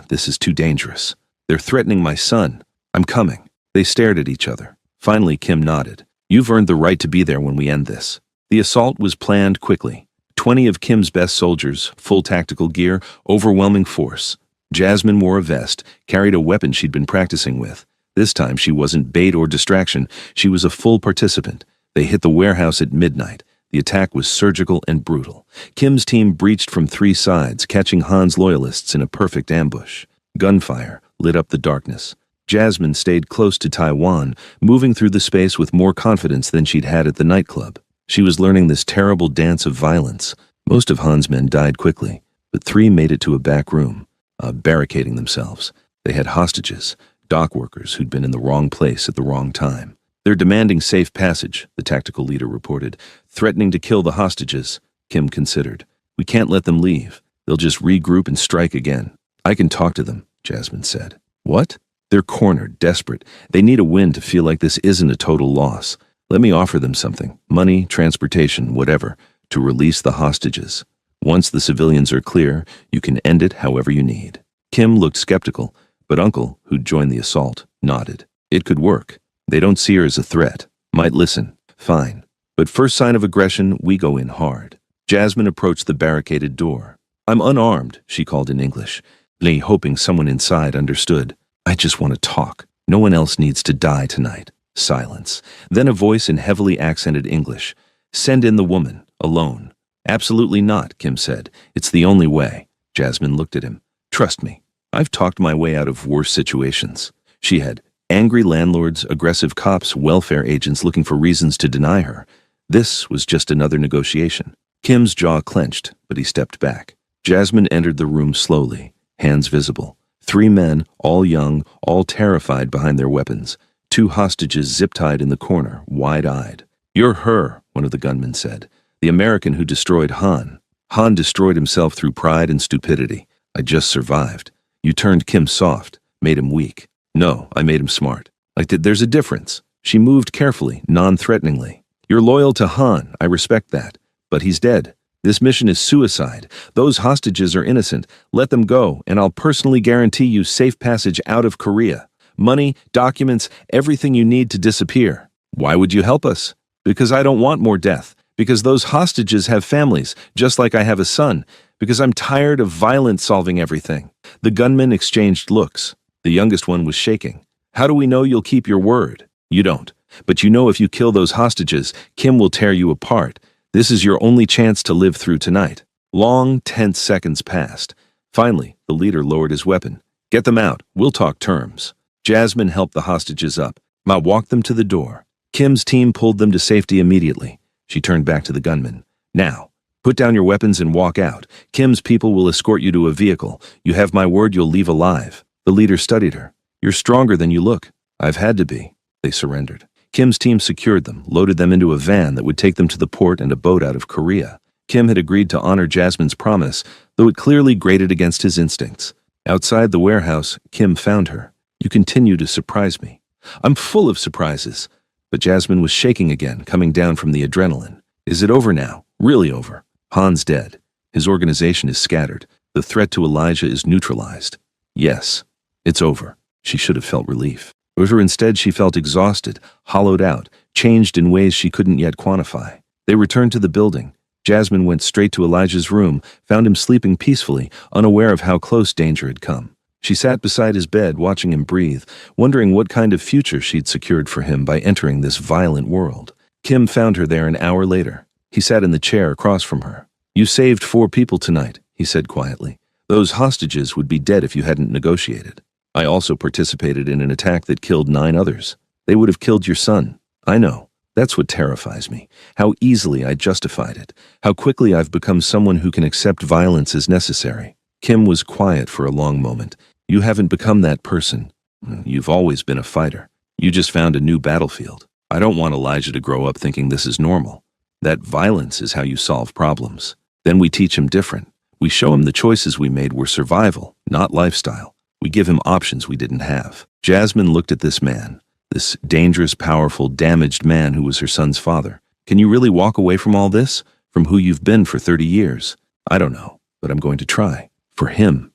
This is too dangerous. They're threatening my son. I'm coming. They stared at each other. Finally, Kim nodded. You've earned the right to be there when we end this. The assault was planned quickly. 20 of Kim's best soldiers, full tactical gear, overwhelming force. Jasmine wore a vest, carried a weapon she'd been practicing with. This time she wasn't bait or distraction, she was a full participant. They hit the warehouse at midnight. The attack was surgical and brutal. Kim's team breached from 3 sides, catching Han's loyalists in a perfect ambush. Gunfire lit up the darkness. Jasmine stayed close to Taiwan, moving through the space with more confidence than she'd had at the nightclub. She was learning this terrible dance of violence. Most of Han's men died quickly, but 3 made it to a back room, barricading themselves. They had hostages, dock workers who'd been in the wrong place at the wrong time. They're demanding safe passage, the tactical leader reported, threatening to kill the hostages. Kim considered. We can't let them leave. They'll just regroup and strike again. I can talk to them, Jasmine said. What? They're cornered, desperate. They need a win to feel like this isn't a total loss. Let me offer them something, money, transportation, whatever, to release the hostages. Once the civilians are clear, you can end it however you need. Kim looked skeptical, but Uncle, who'd joined the assault, nodded. It could work. They don't see her as a threat. Might listen. Fine. But first sign of aggression, we go in hard. Jasmine approached the barricaded door. I'm unarmed, she called in English, hoping someone inside understood. I just want to talk. No one else needs to die tonight. Silence. Then a voice in heavily accented English. Send in the woman, alone. Absolutely not, Kim said. It's the only way. Jasmine looked at him. Trust me. I've talked my way out of worse situations. She had angry landlords, aggressive cops, welfare agents looking for reasons to deny her. This was just another negotiation. Kim's jaw clenched, but he stepped back. Jasmine entered the room slowly, hands visible. 3 men, all young, all terrified behind their weapons. 2 hostages zip-tied in the corner, wide-eyed. You're her, one of the gunmen said. The American who destroyed Han. Han destroyed himself through pride and stupidity. I just survived. You turned Kim soft, made him weak. No, I made him smart. There's a difference. She moved carefully, non-threateningly. You're loyal to Han, I respect that. But he's dead. This mission is suicide. Those hostages are innocent. Let them go, and I'll personally guarantee you safe passage out of Korea. Money, documents, everything you need to disappear. Why would you help us? Because I don't want more death. Because those hostages have families, just like I have a son. Because I'm tired of violence solving everything. The gunmen exchanged looks. The youngest one was shaking. How do we know you'll keep your word? You don't. But you know if you kill those hostages, Kim will tear you apart. This is your only chance to live through tonight. Long, tense seconds passed. Finally, the leader lowered his weapon. Get them out. We'll talk terms. Jasmine helped the hostages up. Ma walked them to the door. Kim's team pulled them to safety immediately. She turned back to the gunman. Now, put down your weapons and walk out. Kim's people will escort you to a vehicle. You have my word you'll leave alive. The leader studied her. You're stronger than you look. I've had to be. They surrendered. Kim's team secured them, loaded them into a van that would take them to the port and a boat out of Korea. Kim had agreed to honor Jasmine's promise, though it clearly grated against his instincts. Outside the warehouse, Kim found her. You continue to surprise me. I'm full of surprises. But Jasmine was shaking again, coming down from the adrenaline. Is it over now? Really over? Han's dead. His organization is scattered. The threat to Elijah is neutralized. Yes, it's over. She should have felt relief. But instead she felt exhausted, hollowed out, changed in ways she couldn't yet quantify. They returned to the building. Jasmine went straight to Elijah's room, found him sleeping peacefully, unaware of how close danger had come. She sat beside his bed, watching him breathe, wondering what kind of future she'd secured for him by entering this violent world. Kim found her there an hour later. He sat in the chair across from her. You saved 4 people tonight, he said quietly. Those hostages would be dead if you hadn't negotiated. I also participated in an attack that killed 9 others. They would have killed your son. I know. That's what terrifies me. How easily I justified it. How quickly I've become someone who can accept violence as necessary. Kim was quiet for a long moment. You haven't become that person. You've always been a fighter. You just found a new battlefield. I don't want Elijah to grow up thinking this is normal. That violence is how you solve problems. Then we teach him different. We show him the choices we made were survival, not lifestyle. We give him options we didn't have. Jasmine looked at this man, this dangerous, powerful, damaged man who was her son's father. Can you really walk away from all this? From who you've been for 30 years? I don't know, but I'm going to try. For him.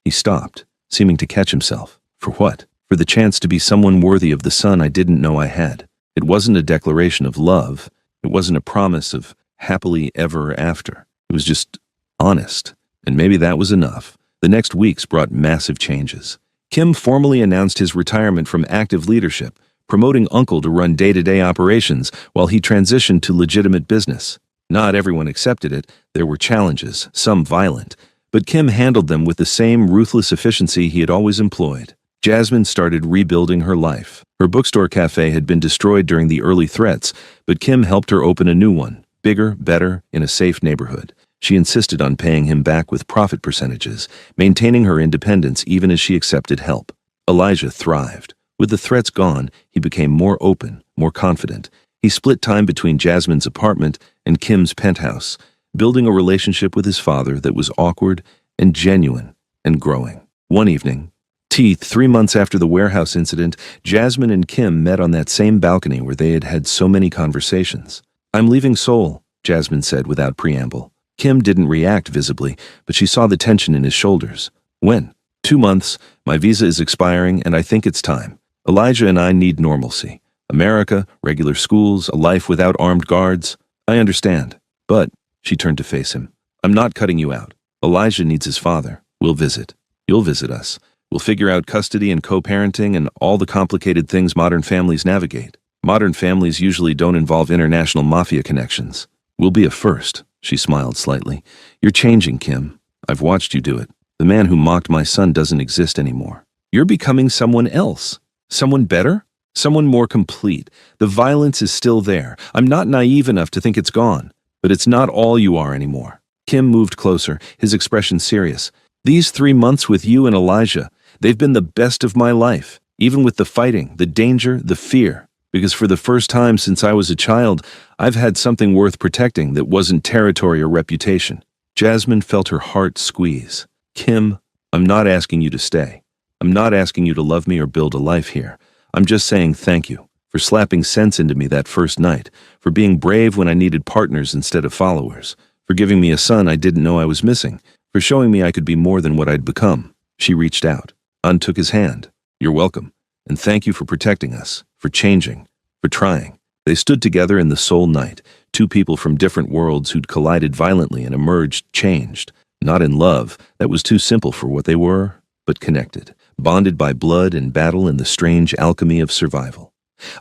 He stopped, seeming to catch himself. For what? For the chance to be someone worthy of the son I didn't know I had. It wasn't a declaration of love. It wasn't a promise of happily ever after. It was just honest. And maybe that was enough. The next weeks brought massive changes. Kim formally announced his retirement from active leadership, promoting Uncle to run day-to-day operations while he transitioned to legitimate business. Not everyone accepted it. There were challenges, some violent, but Kim handled them with the same ruthless efficiency he had always employed. Jasmine started rebuilding her life. Her bookstore cafe had been destroyed during the early threats, but Kim helped her open a new one, bigger, better, in a safe neighborhood. She insisted on paying him back with profit percentages, maintaining her independence even as she accepted help. Elijah thrived. With the threats gone, he became more open, more confident. He split time between Jasmine's apartment and Kim's penthouse, building a relationship with his father that was awkward and genuine and growing. One evening, 3 months after the warehouse incident, Jasmine and Kim met on that same balcony where they had had so many conversations. "I'm leaving Seoul," Jasmine said without preamble. Kim didn't react visibly, but she saw the tension in his shoulders. "When?" 2 months. My visa is expiring, and I think it's time. Elijah and I need normalcy. America, regular schools, a life without armed guards. I understand. But, she turned to face him, I'm not cutting you out. Elijah needs his father. We'll visit. You'll visit us. We'll figure out custody and co-parenting and all the complicated things modern families navigate. Modern families usually don't involve international mafia connections. We'll be a first. She smiled slightly. You're changing, Kim. I've watched you do it. The man who mocked my son doesn't exist anymore. You're becoming someone else. Someone better? Someone more complete. The violence is still there. I'm not naive enough to think it's gone. But it's not all you are anymore. Kim moved closer, his expression serious. These 3 months with you and Elijah, they've been the best of my life. Even with the fighting, the danger, the fear. Because for the first time since I was a child, I've had something worth protecting that wasn't territory or reputation. Jasmine felt her heart squeeze. Kim, I'm not asking you to stay. I'm not asking you to love me or build a life here. I'm just saying thank you for slapping sense into me that first night, for being brave when I needed partners instead of followers, for giving me a son I didn't know I was missing, for showing me I could be more than what I'd become. She reached out, untook his hand. You're welcome, and thank you for protecting us, for changing, for trying. They stood together in the Seoul night, two people from different worlds who'd collided violently and emerged changed. Not in love, that was too simple for what they were, but connected, bonded by blood and battle in the strange alchemy of survival.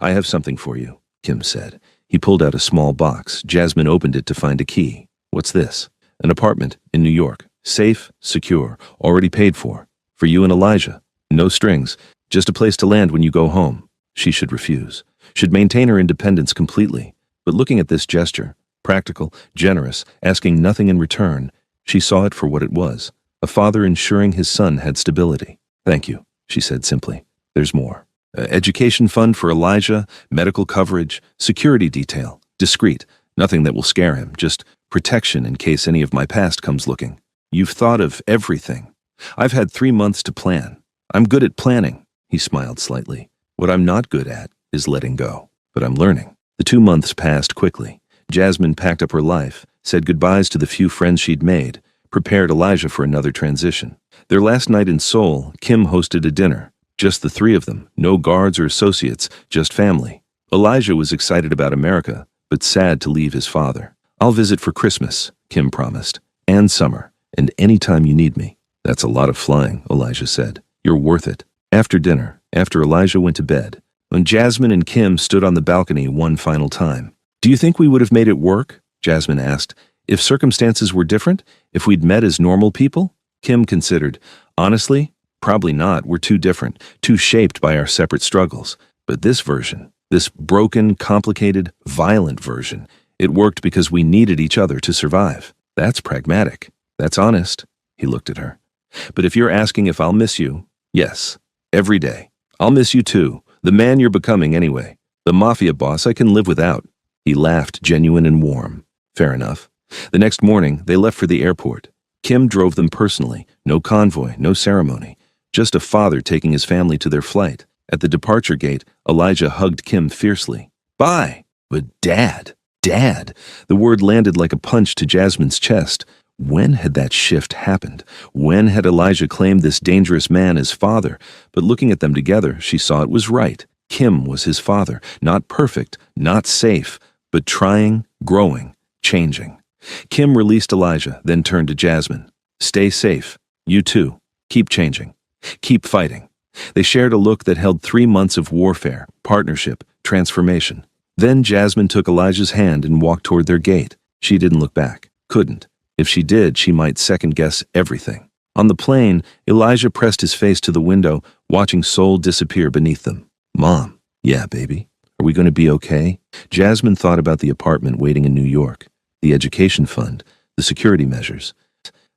I have something for you, Kim said. He pulled out a small box. Jasmine opened it to find a key. What's this? An apartment in New York. Safe, secure, already paid for. For you and Elijah. No strings. Just a place to land when you go home. She should refuse. Should maintain her independence completely. But looking at this gesture, practical, generous, asking nothing in return, she saw it for what it was. A father ensuring his son had stability. Thank you, she said simply. There's more. Education fund for Elijah, medical coverage, security detail, discreet, nothing that will scare him, just protection in case any of my past comes looking. You've thought of everything. I've had 3 months to plan. I'm good at planning, he smiled slightly. What I'm not good at is letting go, but I'm learning. The 2 months passed quickly. Jasmine packed up her life, said goodbyes to the few friends she'd made, prepared Elijah for another transition. Their last night in Seoul, Kim hosted a dinner. Just the 3 of them, no guards or associates, just family. Elijah was excited about America, but sad to leave his father. I'll visit for Christmas, Kim promised, and summer, and any time you need me. That's a lot of flying, Elijah said. You're worth it. After dinner, after Elijah went to bed, when Jasmine and Kim stood on the balcony one final time. Do you think we would have made it work? Jasmine asked. If circumstances were different? If we'd met as normal people? Kim considered. Honestly, probably not. We're too different, too shaped by our separate struggles. But this version, this broken, complicated, violent version, it worked because we needed each other to survive. That's pragmatic. That's honest. He looked at her. But if you're asking if I'll miss you, yes, every day. I'll miss you too. The man you're becoming anyway. The Mafia boss I can live without." He laughed, genuine and warm. Fair enough. The next morning, they left for the airport. Kim drove them personally. No convoy, no ceremony. Just a father taking his family to their flight. At the departure gate, Elijah hugged Kim fiercely. "Bye." But Dad. The word landed like a punch to Jasmine's chest. When had that shift happened? When had Elijah claimed this dangerous man as father? But looking at them together, she saw it was right. Kim was his father. Not perfect, not safe, but trying, growing, changing. Kim released Elijah, then turned to Jasmine. "Stay safe. You too. Keep changing. Keep fighting." They shared a look that held 3 months of warfare, partnership, transformation. Then Jasmine took Elijah's hand and walked toward their gate. She didn't look back. Couldn't. If she did, she might second-guess everything. On the plane, Elijah pressed his face to the window, watching Soul disappear beneath them. "Mom." "Yeah, baby. Are we going to be okay?" Jasmine thought about the apartment waiting in New York, the education fund, the security measures.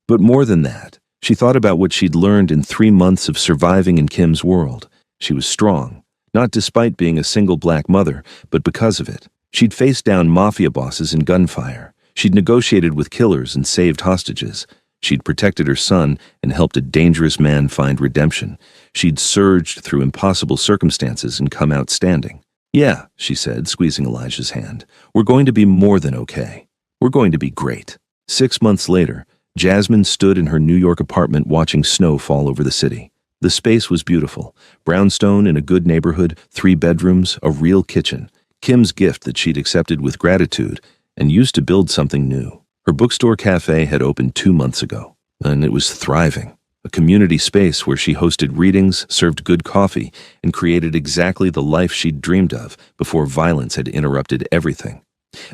But more than that, she thought about what she'd learned in 3 months of surviving in Kim's world. She was strong. Not despite being a single black mother, but because of it. She'd faced down mafia bosses in gunfire. She'd negotiated with killers and saved hostages. She'd protected her son and helped a dangerous man find redemption. She'd surged through impossible circumstances and come out standing. "Yeah," she said, squeezing Elijah's hand. "We're going to be more than okay. We're going to be great." 6 months later, Jasmine stood in her New York apartment watching snow fall over the city. The space was beautiful. Brownstone in a good neighborhood, 3 bedrooms, a real kitchen. Kim's gift that she'd accepted with gratitude and used to build something new. Her bookstore cafe had opened 2 months ago, and it was thriving. A community space where she hosted readings, served good coffee, and created exactly the life she'd dreamed of before violence had interrupted everything.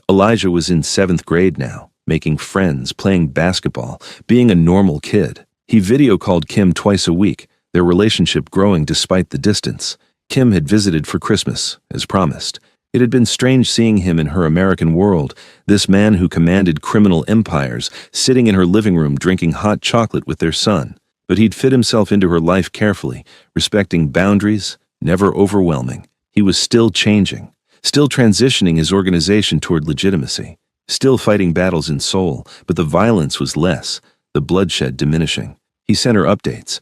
Elijah was in 7th grade now, making friends, playing basketball, being a normal kid. He video called Kim twice a week, their relationship growing despite the distance. Kim had visited for Christmas, as promised. It had been strange seeing him in her American world, this man who commanded criminal empires, sitting in her living room drinking hot chocolate with their son. But he'd fit himself into her life carefully, respecting boundaries, never overwhelming. He was still changing, still transitioning his organization toward legitimacy, still fighting battles in Seoul, but the violence was less, the bloodshed diminishing. He sent her updates,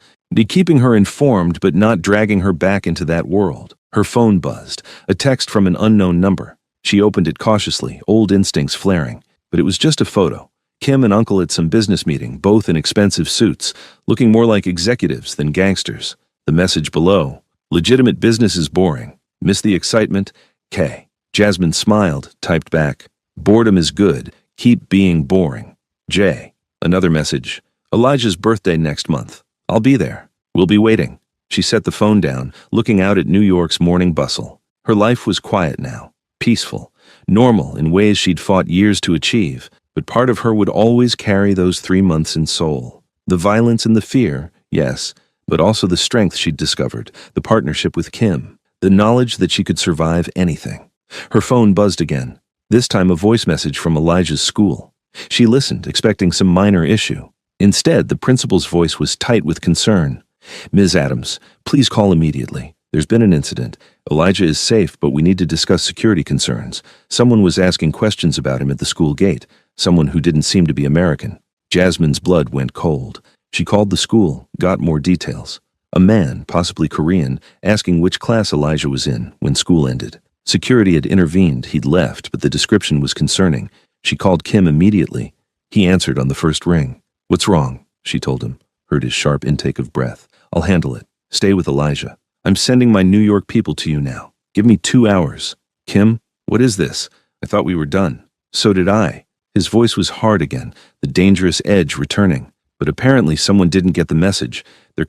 keeping her informed but not dragging her back into that world. Her phone buzzed, a text from an unknown number. She opened it cautiously, old instincts flaring. But it was just a photo. Kim and Uncle at some business meeting, both in expensive suits, looking more like executives than gangsters. The message below: "Legitimate business is boring. Miss the excitement? K." Jasmine smiled, typed back, "Boredom is good. Keep being boring. J." Another message: "Elijah's birthday next month. I'll be there. We'll be waiting." She set the phone down, looking out at New York's morning bustle. Her life was quiet now, peaceful, normal in ways she'd fought years to achieve, but part of her would always carry those 3 months in Seoul. The violence and the fear, yes, but also the strength she'd discovered, the partnership with Kim, the knowledge that she could survive anything. Her phone buzzed again, this time a voice message from Elijah's school. She listened, expecting some minor issue. Instead, the principal's voice was tight with concern. "Ms. Adams, please call immediately. There's been an incident. Elijah is safe, but we need to discuss security concerns. Someone was asking questions about him at the school gate, someone who didn't seem to be American." Jasmine's blood went cold. She called the school, got more details. A man, possibly Korean, asking which class Elijah was in when school ended. Security had intervened, he'd left, but the description was concerning. She called Kim immediately. He answered on the first ring. "What's wrong?" she told him, heard his sharp intake of breath. "I'll handle it. Stay with Elijah. I'm sending my New York people to you now. Give me 2 hours. Kim, what is this? I thought we were done." "So did I." His voice was hard again, the dangerous edge returning. But apparently someone didn't get the message. Their